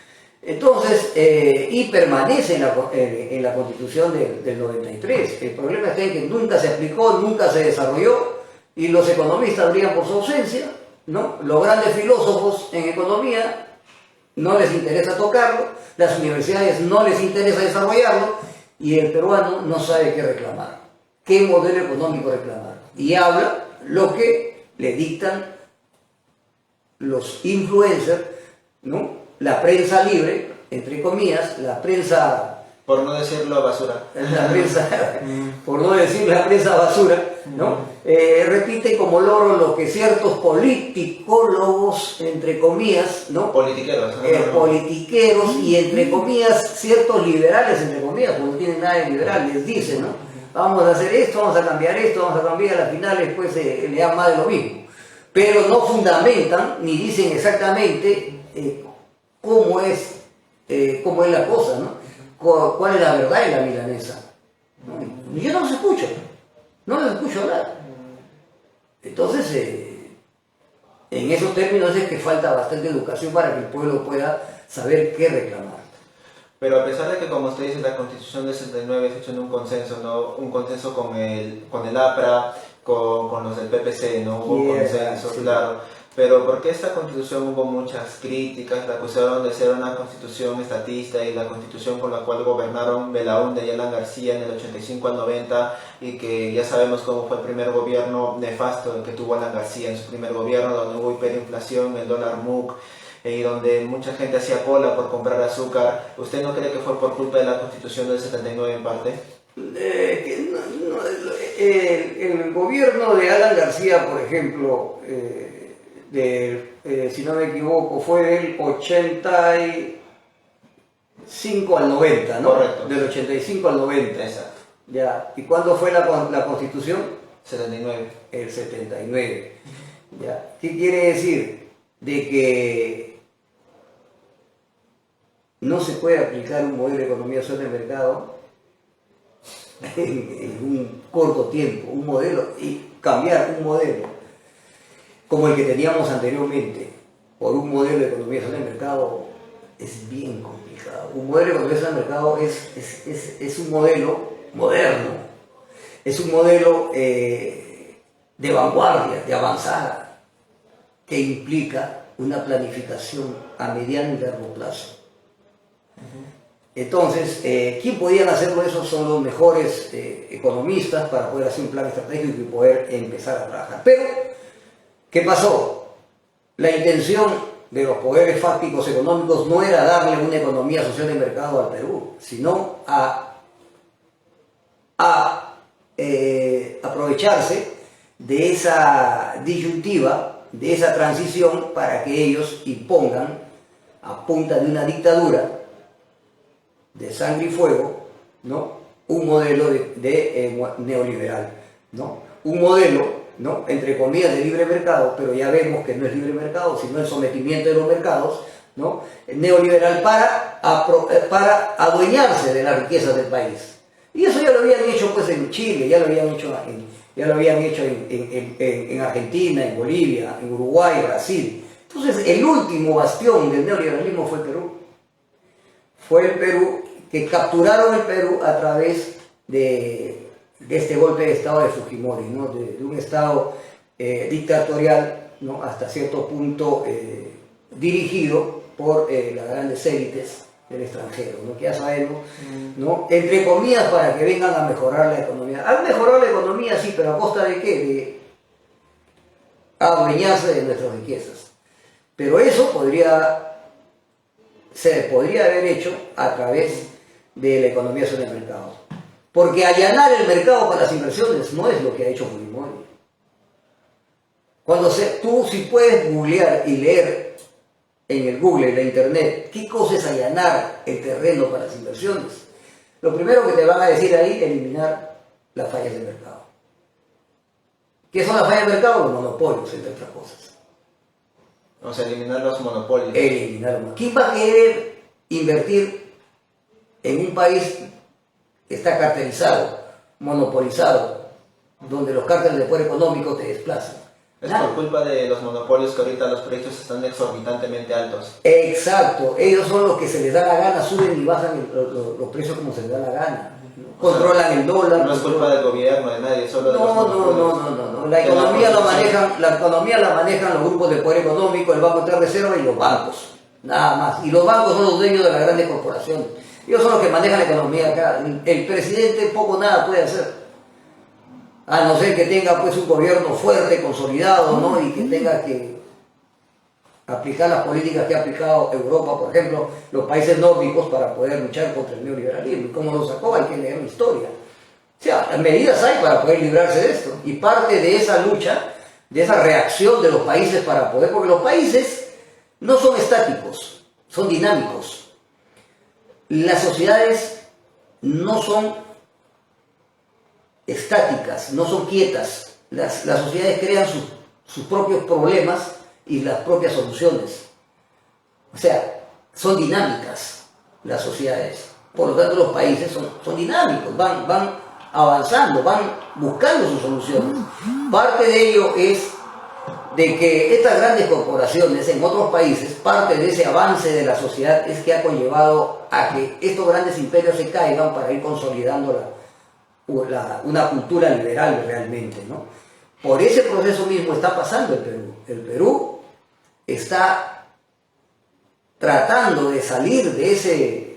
Entonces, y permanece en la Constitución del 93. El problema está en que nunca se aplicó, nunca se desarrolló, y los economistas brillan por su ausencia, ¿no? Los grandes filósofos en economía no les interesa tocarlo, las universidades no les interesa desarrollarlo, y el peruano no sabe qué reclamar, qué modelo económico reclamar. Y habla lo que le dictan los influencers, ¿no? La prensa libre, entre comillas, la prensa...
Por no decirlo basura.
La prensa, por no decir la prensa basura, ¿no? Repite como loro lo que ciertos politicólogos, entre comillas, ¿no?
Politiqueros.
Politiqueros y entre comillas, ciertos liberales, entre comillas, porque no tienen nada de liberal, les dicen, ¿no? vamos a hacer esto, vamos a cambiar esto, vamos a cambiar, al final después le dan más de lo mismo. Pero no fundamentan ni dicen exactamente cómo es la cosa, ¿no? ¿Cuál es la verdad en la milanesa? ¿No? Yo no los escucho, hablar. Entonces, en esos términos es que falta bastante educación para que el pueblo pueda saber qué reclamar.
Pero a pesar de que, como usted dice, la Constitución del 69 es hecho en un consenso, ¿no? Un consenso con el APRA, con los del PPC, ¿no? Hubo consenso, sí. Claro. Pero ¿por qué esta Constitución hubo muchas críticas? La acusaron de ser una Constitución estatista y la Constitución con la cual gobernaron Belaúnde y Alan García en el 85 al 90, y que ya sabemos cómo fue el primer gobierno nefasto que tuvo Alan García en su primer gobierno, donde hubo hiperinflación, el dólar MUC, y donde mucha gente hacía cola por comprar azúcar. ¿Usted no cree que fue por culpa de la Constitución del 79 en parte?
El gobierno de Alan García, por ejemplo, si no me equivoco, fue del 85 al 90, ¿no?
Correcto.
Del 85 al 90.
Exacto.
Ya. ¿Y cuándo fue la Constitución?
79.
El 79. Ya. ¿Qué quiere decir? De que no se puede aplicar un modelo de economía social de mercado en un corto tiempo, un modelo, y cambiar un modelo como el que teníamos anteriormente por un modelo de economía social de mercado es bien complicado. Un modelo de economía social de mercado es un modelo moderno, es un modelo de vanguardia, de avanzada, que implica una planificación a mediano y largo plazo. Entonces, ¿quién podían hacerlo? Esos son los mejores economistas para poder hacer un plan estratégico y poder empezar a trabajar. Pero, ¿qué pasó? La intención de los poderes fácticos económicos no era darle una economía social de mercado al Perú, sino a aprovecharse de esa disyuntiva, de esa transición, para que ellos impongan, a punta de una dictadura de sangre y fuego, ¿no? Un modelo neoliberal, ¿no? Un modelo, ¿no? Entre comillas, de libre mercado, pero ya vemos que no es libre mercado, sino el sometimiento de los mercados, ¿no? Neoliberal para adueñarse de las riquezas del país. Y eso ya lo habían hecho pues en Chile, ya lo habían hecho en Argentina, en Bolivia, en Uruguay, Brasil. Entonces, el último bastión del neoliberalismo fue el Perú. Fue el Perú, que capturaron el Perú a través de este golpe de Estado de Fujimori, ¿no? de un Estado dictatorial, ¿no? Hasta cierto punto dirigido por las grandes élites del extranjero, ¿no? Que ya sabemos, ¿no? Entre comillas, para que vengan a mejorar la economía. Han mejorado la economía, sí, pero ¿a costa de qué? De adueñarse de nuestras riquezas. Pero eso se podría haber hecho a través de la economía social de mercado. Porque allanar el mercado para las inversiones no es lo que ha hecho Fujimori. Tú si puedes googlear y leer en el Google, en la internet, qué cosa es allanar el terreno para las inversiones, lo primero que te van a decir ahí, eliminar las fallas de mercado. ¿Qué son las fallas de mercado? Los monopolios, entre otras cosas.
O sea, eliminar los monopolios.
¿Quién va a querer invertir en un país que está cartelizado, monopolizado, donde los cárteles de poder económico te desplazan?
Es por culpa de los monopolios que ahorita los precios están exorbitantemente altos.
Exacto, ellos son los que se les da la gana, suben y bajan los precios como se les da la gana. Controlan el dólar.
No es culpa del gobierno, de nadie, solo de los monopolios.
No. La economía la manejan los grupos de poder económico, el Banco Central de Reserva y los bancos. Nada más. Y los bancos son los dueños de las grandes corporaciones. Ellos son los que manejan la economía acá. El presidente poco nada puede hacer. A no ser que tenga pues un gobierno fuerte, consolidado, ¿no? Y que tenga que aplicar las políticas que ha aplicado Europa, por ejemplo, los países nórdicos, para poder luchar contra el neoliberalismo. Y cómo lo sacó, hay que leer la historia. O sea, las medidas hay para poder librarse de esto. Y parte de esa lucha, de esa reacción de los países para poder, porque los países no son estáticos, son estáticas, no son quietas. Las sociedades crean sus propios problemas y las propias soluciones. O sea, son dinámicas las sociedades. Por lo tanto, los países son dinámicos, van avanzando, van buscando sus soluciones. Parte de ello es de que estas grandes corporaciones en otros países, parte de ese avance de la sociedad es que ha conllevado a que estos grandes imperios se caigan para ir consolidando una cultura liberal realmente, ¿no? Por ese proceso mismo está pasando el Perú. El Perú está tratando de salir de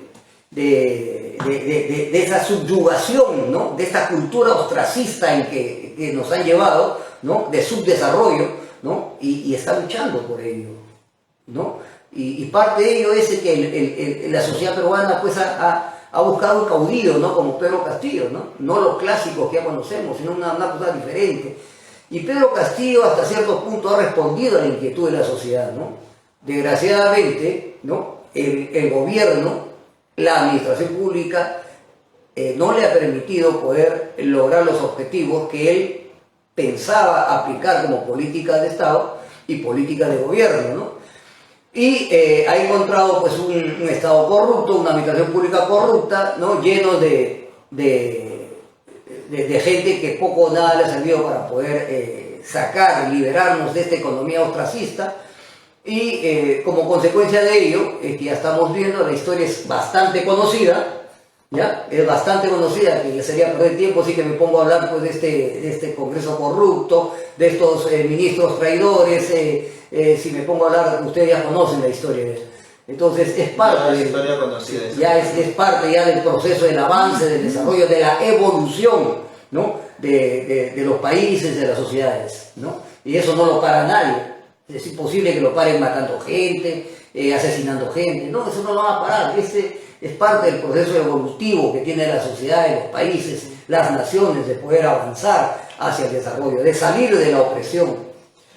esa subyugación, ¿no? De esta cultura ostracista en que nos han llevado, ¿no? De subdesarrollo, ¿no? Y está luchando por ello, ¿no? Y parte de ello es que la sociedad peruana pues ha buscado un caudillo, ¿no? Como Pedro Castillo, ¿no? Los clásicos que ya conocemos, sino una cosa diferente. Y Pedro Castillo hasta cierto punto ha respondido a la inquietud de la sociedad, ¿no? Desgraciadamente, ¿no? El gobierno, la administración pública, no le ha permitido poder lograr los objetivos que él pensaba aplicar como política de Estado y política de gobierno, ¿no? Y ha encontrado pues un Estado corrupto, una administración pública corrupta, ¿no? Lleno de gente que poco o nada le ha servido para poder liberarnos de esta economía ostracista. Y como consecuencia de ello, que ya estamos viendo, la historia es bastante conocida, ¿ya? Es bastante conocida, que sería perder tiempo si que me pongo a hablar pues, de este Congreso corrupto, de estos ministros traidores, si me pongo a hablar, ustedes ya conocen la historia. Entonces es parte,
historia conocida,
ya es parte ya del proceso del avance, del desarrollo, de la evolución, ¿no? de los países, de las sociedades, ¿no? Y eso no lo para nadie. Es imposible que lo paren matando gente, asesinando gente, no, eso no lo va a parar. Es parte del proceso evolutivo que tiene la sociedad, los países, las naciones, de poder avanzar hacia el desarrollo, de salir de la opresión.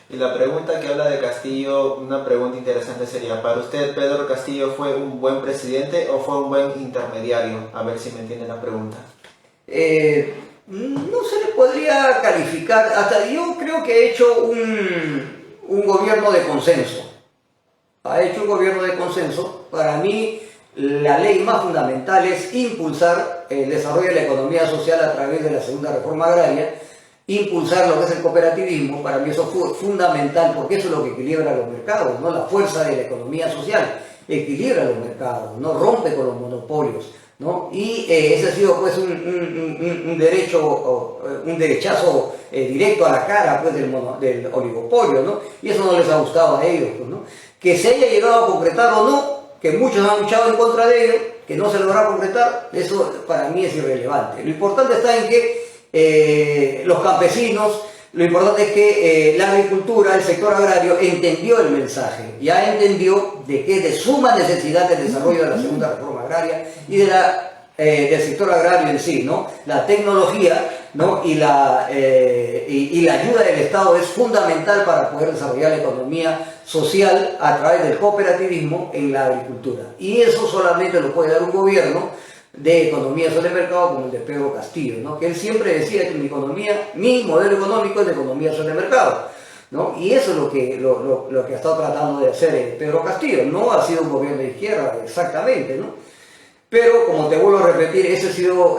Y la pregunta que habla de Castillo, una pregunta interesante sería, ¿para usted Pedro Castillo fue un buen presidente o fue un buen intermediario? A ver si me entiende la pregunta.
No se le podría calificar, hasta yo creo que ha hecho un gobierno de consenso. Ha hecho un gobierno de consenso. Para mí, la ley más fundamental es impulsar el desarrollo de la economía social a través de la segunda reforma agraria, impulsar lo que es el cooperativismo. Para mí eso fue fundamental, porque eso es lo que equilibra los mercados, ¿no? La fuerza de la economía social equilibra los mercados, no rompe con los monopolios, ¿no? Y ese ha sido pues un derechazo directo a la cara pues, del oligopolio, ¿no? Y eso no les ha gustado a ellos, pues, ¿no? Que se haya llegado a concretar o no, que muchos han luchado en contra de ello, que no se logrará concretar, eso para mí es irrelevante. Lo importante está en que los campesinos, lo importante es que la agricultura, el sector agrario, entendió el mensaje, ya entendió de que es de suma necesidad el desarrollo de la segunda reforma agraria y del sector agrario en sí, ¿no? La tecnología, ¿no? y la ayuda del Estado es fundamental para poder desarrollar la economía social a través del cooperativismo en la agricultura. Y eso solamente lo puede dar un gobierno de economía sobre el mercado como el de Pedro Castillo, ¿no? Que él siempre decía que mi modelo económico es de economía sobre el mercado, ¿no? Y eso es lo que ha estado tratando de hacer Pedro Castillo. No ha sido un gobierno de izquierda exactamente, ¿no? Pero, como te vuelvo a repetir, eso ha sido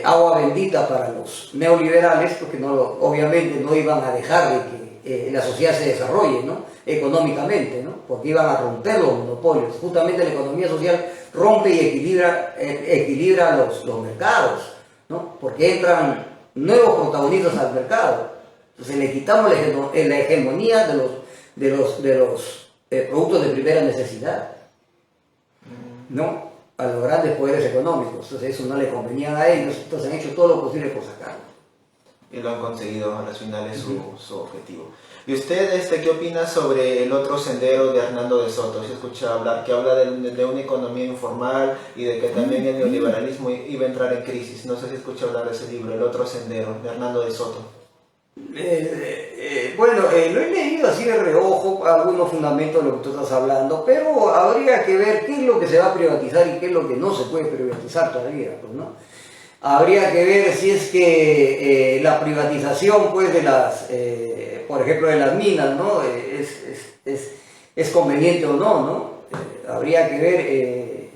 agua bendita para los neoliberales, porque obviamente no iban a dejar de que la sociedad se desarrolle, ¿no? Económicamente, ¿no? Porque iban a romper los monopolios. Justamente la economía social rompe y equilibra los mercados, ¿no? Porque entran nuevos protagonistas al mercado. Entonces le quitamos la hegemonía de los productos de primera necesidad, ¿no? A los grandes poderes económicos. Entonces eso no le convenía a ellos, entonces han hecho todo lo posible por sacarlo.
Y lo han conseguido, al final es su objetivo. ¿Y usted qué opina sobre el otro sendero de Hernando de Soto? Se escucha hablar, que habla de una economía informal y de que también el neoliberalismo iba a entrar en crisis. No sé si escucha hablar de ese libro, El otro sendero, de Hernando de Soto.
Bueno, lo he leído así de reojo, algunos fundamentos de lo que tú estás hablando, pero habría que ver qué es lo que se va a privatizar y qué es lo que no se puede privatizar todavía, pues, ¿no? Habría que ver si es que la privatización, pues, de las, por ejemplo, de las minas, ¿no? Es conveniente o no, ¿no? Habría que ver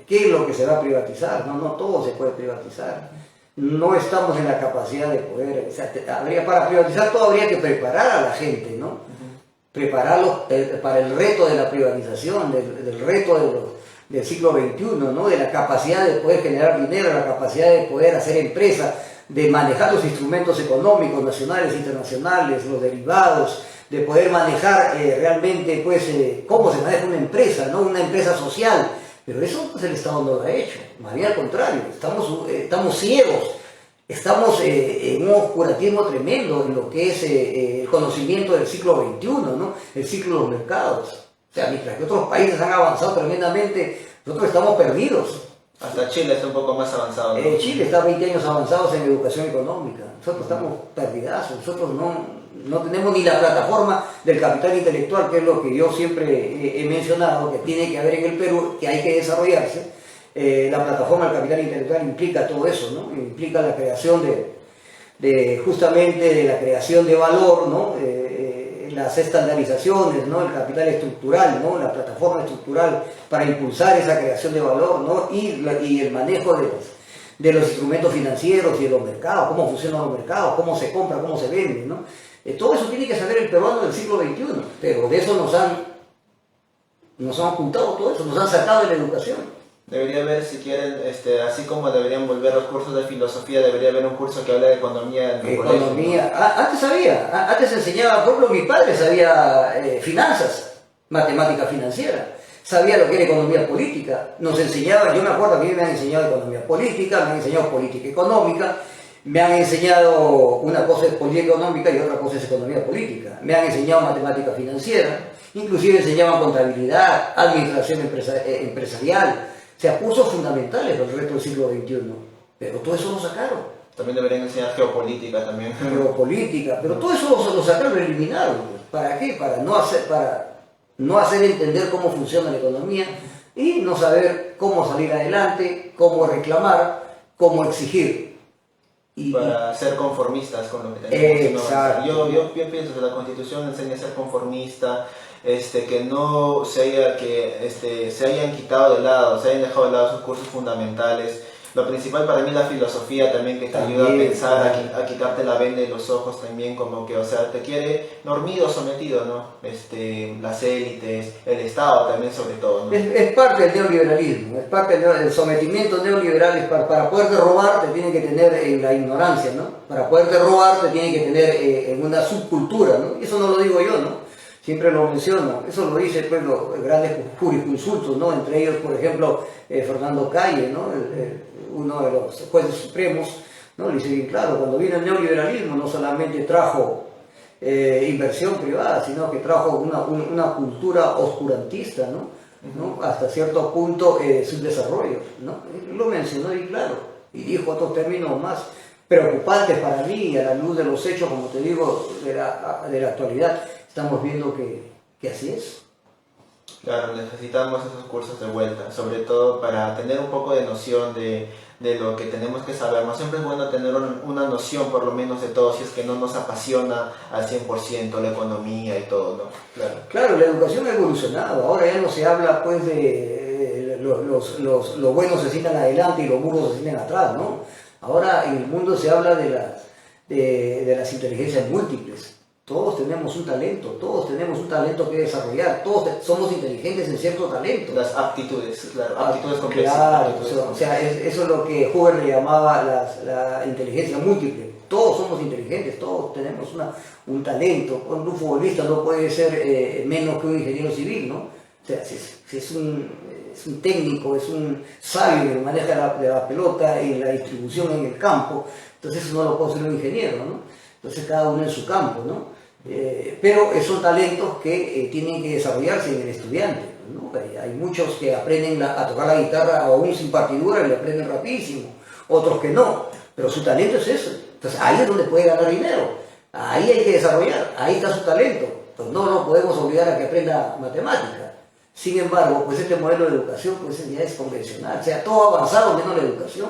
qué es lo que se va a privatizar, ¿no? No todo se puede privatizar. No estamos en la capacidad de poder, o sea, para privatizar todo habría que preparar a la gente, ¿no? Prepararlos para el reto de la privatización, del reto del siglo XXI, ¿no? De la capacidad de poder generar dinero, la capacidad de poder hacer empresa, de manejar los instrumentos económicos nacionales, internacionales, los derivados, de poder manejar realmente, pues, cómo se maneja una empresa, ¿no? Una empresa social. Pero eso, pues, el Estado no lo ha hecho. Más bien al contrario, estamos ciegos. Estamos en un oscurantismo tremendo en lo que es el conocimiento del siglo XXI, ¿no? El ciclo de los mercados. O sea, mientras que otros países han avanzado tremendamente, nosotros estamos perdidos.
Hasta Chile está un poco más avanzado, ¿no?
Chile está 20 años avanzados en educación económica. Nosotros estamos perdidazos. Nosotros no tenemos ni la plataforma del capital intelectual, que es lo que yo siempre he mencionado, que tiene que haber en el Perú, que hay que desarrollarse. La plataforma del capital intelectual implica todo eso, ¿no? Implica la creación justamente de la creación de valor, ¿no? Las estandarizaciones, ¿no? El capital estructural, ¿no? La plataforma estructural para impulsar esa creación de valor, ¿no? Y el manejo de los instrumentos financieros y de los mercados, cómo funcionan los mercados, cómo se compra, cómo se vende, ¿no? Todo eso tiene que saber el peruano del siglo XXI, pero de eso nos han ocultado todo eso, nos han sacado de la educación.
Debería haber, si quieren, así como deberían volver los cursos de filosofía, debería haber un curso que hable de economía en el colegio, ¿no?
Antes enseñaba, por ejemplo, mi padre sabía finanzas, matemática financiera, sabía lo que era economía política, nos enseñaba, yo me acuerdo que a mí me han enseñado economía política, me han enseñado política económica, me han enseñado una cosa es política económica y otra cosa es economía política, me han enseñado matemática financiera, inclusive enseñaban contabilidad, administración empresarial. O sea, cursos fundamentales para el resto del siglo XXI, pero todo eso lo sacaron.
También deberían enseñar geopolítica también.
Geopolítica, pero todo eso lo sacaron, lo eliminaron. ¿Para qué? Para no hacer entender cómo funciona la economía y no saber cómo salir adelante, cómo reclamar, cómo exigir.
Para ser conformistas con lo que tenemos.
Exacto.
Yo pienso que la Constitución enseña a ser conformista, que no se hayan quitado de lado, se hayan dejado de lado sus cursos fundamentales. Lo principal para mí es la filosofía también, que te ayuda a pensar, a quitarte la venda de los ojos también, como que, o sea, te quiere dormido, sometido, ¿no? Las élites, el Estado también sobre todo, ¿no?
Es parte del neoliberalismo, es parte del sometimiento neoliberal. Para poderte robar te tiene que tener en la ignorancia, ¿no? Para poderte robar te tiene que tener en una subcultura, ¿no? Y eso no lo digo yo, ¿no? Siempre lo menciono, eso lo dice, pues, los grandes jurisconsultos, ¿no? Entre ellos, por ejemplo, Fernando Calle, ¿no? Uno de los jueces supremos, ¿no? Le dice bien claro, cuando vino el neoliberalismo no solamente trajo inversión privada, sino que trajo una cultura oscurantista, ¿no? Hasta cierto punto subdesarrollo, ¿no? Lo mencionó bien claro y dijo otros términos más preocupantes para mí, a la luz de los hechos, como te digo, de la actualidad. Estamos viendo que así es.
Claro, necesitamos esos cursos de vuelta, sobre todo para tener un poco de noción de lo que tenemos que saber. No siempre es bueno tener una noción por lo menos de todo, si es que no nos apasiona al 100% la economía y todo, ¿no?
Claro, la educación ha evolucionado. Ahora ya no se habla, pues, de los buenos se sientan adelante y los burros se sientan atrás, ¿no? Ahora en el mundo se habla de las inteligencias múltiples. Todos tenemos un talento que desarrollar, todos somos inteligentes en cierto talento.
Las aptitudes, claro, aptitudes complejas.
Claro, o sea, eso es lo que Hoover le llamaba la inteligencia múltiple. Todos somos inteligentes, todos tenemos un talento. Un futbolista no puede ser menos que un ingeniero civil, ¿no? O sea, si es un técnico, es un sabio que maneja la pelota y la distribución en el campo, entonces eso no lo puede ser un ingeniero, ¿no? Entonces cada uno en su campo, ¿no? Pero son talentos que tienen que desarrollarse en el estudiante, ¿no? Hay muchos que aprenden a tocar la guitarra aún sin partidura y le aprenden rapidísimo, otros que no, pero su talento es eso. Entonces ahí es donde puede ganar dinero, ahí hay que desarrollar, ahí está su talento. Pues no podemos obligar a que aprenda matemática. Sin embargo, pues este modelo de educación pues ya es convencional, o sea, todo ha avanzado menos la educación.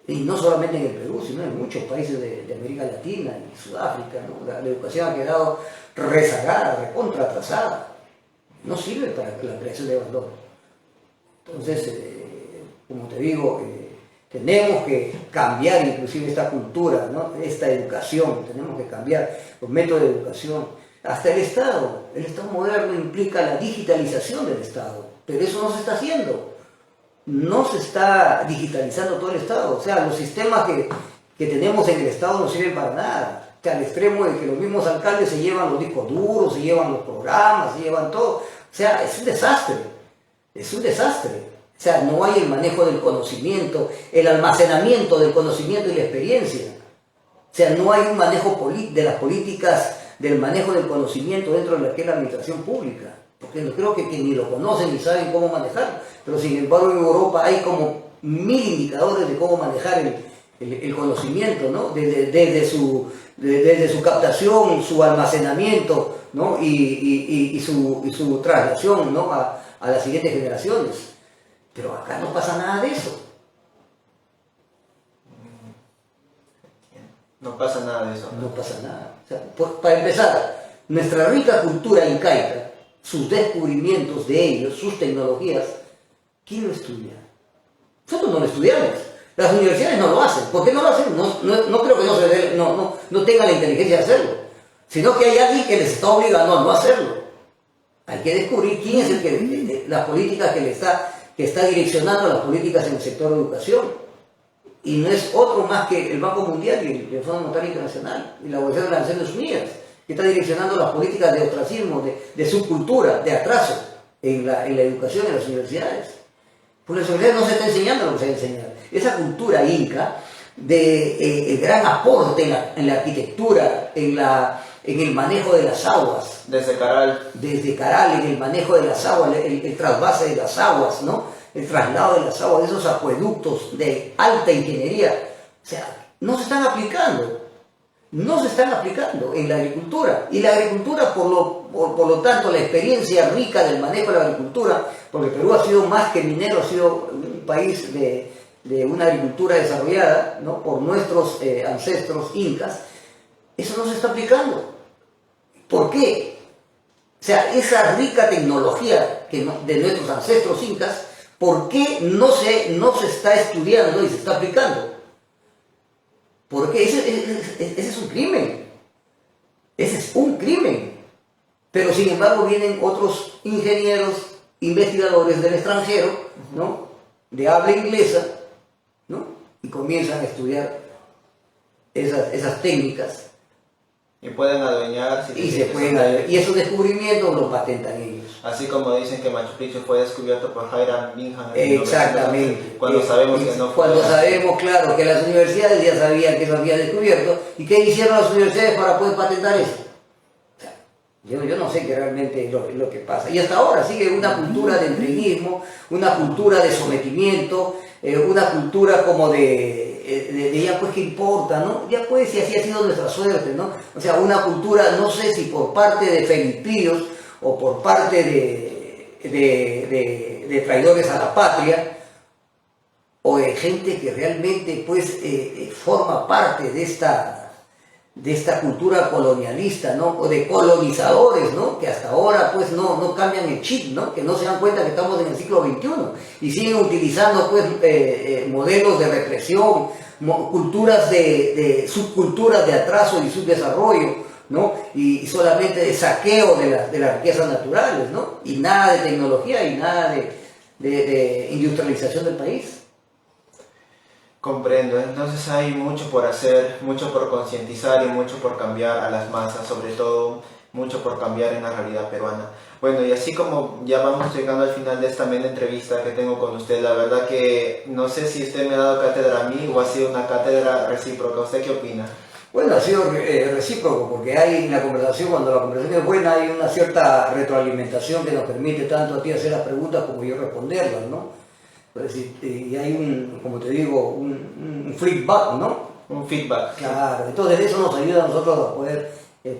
Y no solamente en el Perú, sino en muchos países de América Latina y Sudáfrica, ¿no? La educación ha quedado rezagada, recontra atrasada. No sirve para la creación de valor. Entonces, como te digo, tenemos que cambiar inclusive esta cultura, ¿no? Esta educación, tenemos que cambiar los métodos de educación. Hasta el Estado moderno implica la digitalización del Estado, pero eso no se está haciendo. No se está digitalizando todo el Estado, o sea, los sistemas que tenemos en el Estado no sirven para nada, o sea, al extremo de que los mismos alcaldes se llevan los discos duros, se llevan los programas, se llevan todo, o sea, es un desastre, o sea, no hay el manejo del conocimiento, el almacenamiento del conocimiento y la experiencia, o sea, no hay un manejo de las políticas del manejo del conocimiento dentro de la que es la administración pública. Porque creo que ni lo conocen ni saben cómo manejarlo, pero sin embargo en Europa hay como 1000 indicadores de cómo manejar el conocimiento, ¿no? Desde su captación, su almacenamiento, ¿no? y su traslación, ¿no? a las siguientes generaciones. Pero acá no pasa nada de eso.
No pasa nada de eso.
No pasa nada. O sea, para empezar, nuestra rica cultura incaica, sus descubrimientos de ellos, sus tecnologías, ¿quién lo estudia? Nosotros no lo estudiamos. Las universidades no lo hacen. ¿Por qué no lo hacen? No creo que no tengan la inteligencia de hacerlo, sino que hay alguien que les está obligando a no hacerlo. Hay que descubrir quién es el que las políticas que está direccionando las políticas en el sector de educación. Y no es otro más que el Banco Mundial y el Fondo Monetario Internacional y la Organización de las Naciones Unidas, que está direccionando las políticas de ostracismo, de subcultura, de atraso en la educación en las universidades. Pues las universidades no se está enseñando lo que se debe enseñar. Esa cultura inca, el gran aporte en la arquitectura, en el manejo de las aguas.
Desde Caral,
en el manejo de las aguas, el trasvase de las aguas, ¿no? El traslado de las aguas, de esos acueductos de alta ingeniería. O sea, no se están aplicando. No se están aplicando en la agricultura. Y la agricultura, por lo tanto, la experiencia rica del manejo de la agricultura, porque Perú ha sido más que minero, ha sido un país de una agricultura desarrollada, ¿no? Por nuestros ancestros incas, eso no se está aplicando. ¿Por qué? O sea, esa rica tecnología de nuestros ancestros incas, ¿por qué no se está estudiando y se está aplicando? Porque ese es un crimen. Ese es un crimen. Pero sin embargo vienen otros ingenieros, investigadores del extranjero, ¿no? De habla inglesa, ¿no? Y comienzan a estudiar esas técnicas.
Y pueden adueñarse.
Y esos descubrimientos los patentan ellos.
Así como dicen que Machu Picchu fue descubierto por Hiram Bingham.
Exactamente.
Cuando sabemos que no fue.
Cuando sabemos, claro, que las universidades ya sabían que eso había descubierto. ¿Y qué hicieron las universidades para poder patentar eso? O sea, yo no sé qué realmente es lo que pasa. Y hasta ahora sigue una cultura de entreguismo, una cultura de sometimiento, una cultura como de ya pues qué importa, ¿no? Ya pues si así ha sido nuestra suerte, ¿no? O sea, una cultura, no sé si por parte de felipios o por parte de traidores a la patria, o de gente que realmente pues forma parte de esta cultura colonialista, ¿no? O de colonizadores, ¿no? Que hasta ahora pues no cambian el chip, ¿no? Que no se dan cuenta que estamos en el siglo XXI y siguen utilizando pues modelos de represión, culturas subculturas de atraso y subdesarrollo, ¿no? Y solamente de saqueo de las riquezas naturales, ¿no? Y nada de tecnología y nada de industrialización del país.
Comprendo, entonces hay mucho por hacer, mucho por concientizar y mucho por cambiar a las masas, sobre todo mucho por cambiar en la realidad peruana. Bueno, y así como ya vamos llegando al final de esta amena entrevista que tengo con usted, la verdad que no sé si usted me ha dado cátedra a mí o ha sido una cátedra recíproca. ¿Usted qué opina?
Bueno, ha sido recíproco, porque hay en la conversación, cuando la conversación es buena, hay una cierta retroalimentación que nos permite tanto a ti hacer las preguntas como yo responderlas, ¿no? Y hay como te digo, un feedback, ¿no?
Un feedback.
Claro, entonces eso nos ayuda a nosotros a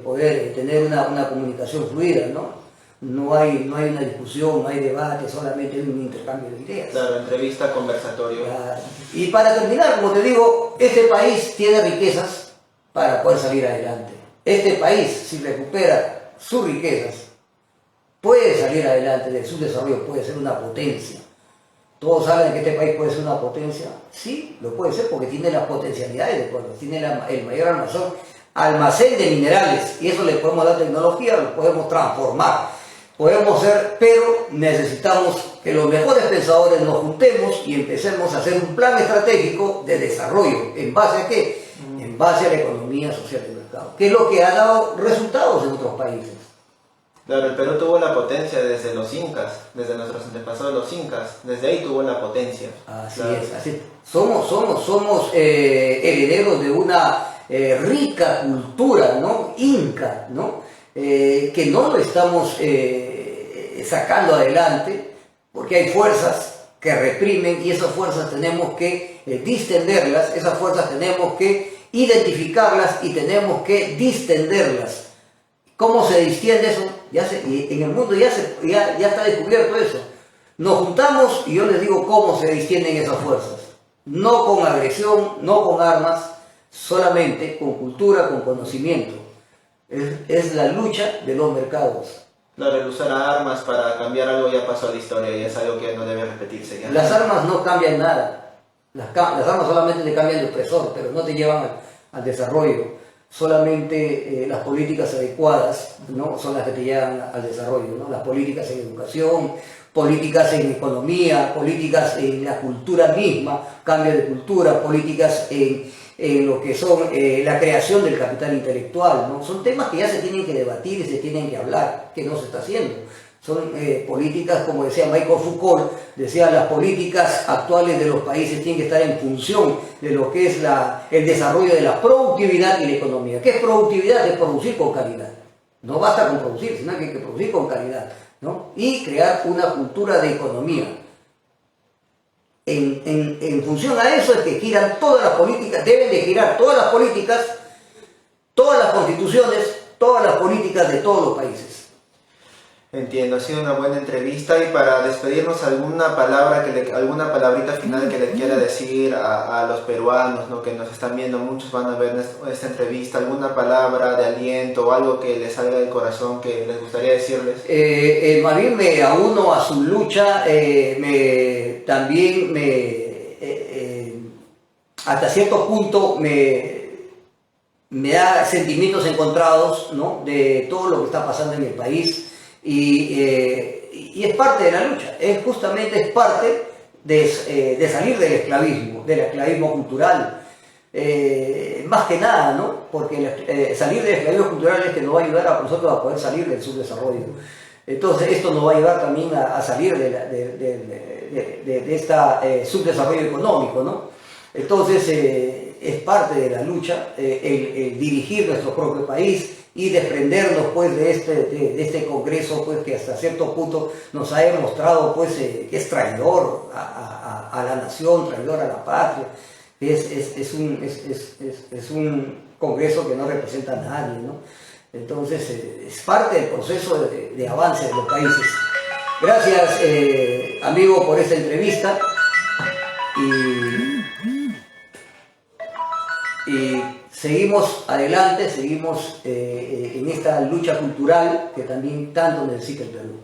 poder tener una comunicación fluida, ¿no? no hay una discusión, no hay debate, solamente hay un intercambio de ideas.
Claro, entrevista, conversatorio.
Claro. Y para terminar, como te digo, este país tiene riquezas para poder salir adelante. Este país, si recupera sus riquezas, puede salir adelante de su desarrollo, puede ser una potencia. Todos saben que este país puede ser una potencia. Sí, lo puede ser porque tiene las potencialidades de pueblo, tiene el mayor almacén de minerales, y eso le podemos dar tecnología, lo podemos transformar, podemos ser, pero necesitamos que los mejores pensadores nos juntemos y empecemos a hacer un plan estratégico de desarrollo. ¿En base a qué? En base a la economía social de mercado, que es lo que ha dado resultados en otros países.
Claro, el Perú tuvo la potencia desde los incas, desde nuestros antepasados los incas, desde ahí tuvo la potencia.
Así
claro.
es, así. Somos herederos de una rica cultura, ¿no? Inca, ¿no? Que no lo estamos sacando adelante, porque hay fuerzas que reprimen, y esas fuerzas tenemos que distenderlas, esas fuerzas tenemos que identificarlas y tenemos que distenderlas. ¿Cómo se distiende eso? En el mundo ya está descubierto eso. Nos juntamos y yo les digo cómo se distienden esas fuerzas. No con agresión, no con armas, solamente con cultura, con conocimiento. Es la lucha de los mercados.
Claro, el usar armas para cambiar algo ya pasó a la historia y es algo que no debe repetirse ya.
Las armas no cambian nada. Las armas solamente te cambian de opresor, pero no te llevan al desarrollo. Solamente las políticas adecuadas, ¿no? Son las que te llevan al desarrollo, ¿no? Las políticas en educación, políticas en economía, políticas en la cultura misma, cambio de cultura, políticas en lo que son la creación del capital intelectual, ¿no? Son temas que ya se tienen que debatir y se tienen que hablar, que no se está haciendo. Son políticas, como decía Michael Foucault, decía, las políticas actuales de los países tienen que estar en función de lo que es el desarrollo de la productividad y la economía. ¿Qué es productividad? Es producir con calidad. No basta con producir, sino que hay que producir con calidad, ¿no? Y crear una cultura de economía. En función a eso es que giran todas las políticas, deben de girar todas las políticas, todas las constituciones, todas las políticas de todos los países.
Entiendo, ha sido una buena entrevista, y para despedirnos, alguna alguna palabrita final que le quiera decir a los peruanos, ¿no? Que nos están viendo, muchos van a ver esta entrevista, alguna palabra de aliento o algo que les salga del corazón que les gustaría decirles.
Más bien me auno a su lucha, también hasta cierto punto me da sentimientos encontrados, ¿no? De todo lo que está pasando en el país. Y es parte de la lucha, justamente es parte de salir del esclavismo cultural, más que nada, ¿no? Porque salir del esclavismo cultural es que nos va a ayudar a nosotros a poder salir del subdesarrollo. Entonces esto nos va a ayudar también a salir de este subdesarrollo económico, ¿no? Entonces es parte de la lucha el dirigir nuestro propio país y desprendernos pues de este Congreso, pues, que hasta cierto punto nos ha demostrado pues que es traidor a la nación, traidor a la patria. Es un Congreso que no representa a nadie, ¿no? Entonces es parte del proceso de avance de los países. Gracias, amigo, por esta entrevista, y seguimos adelante, seguimos en esta lucha cultural que también tanto necesita el Perú.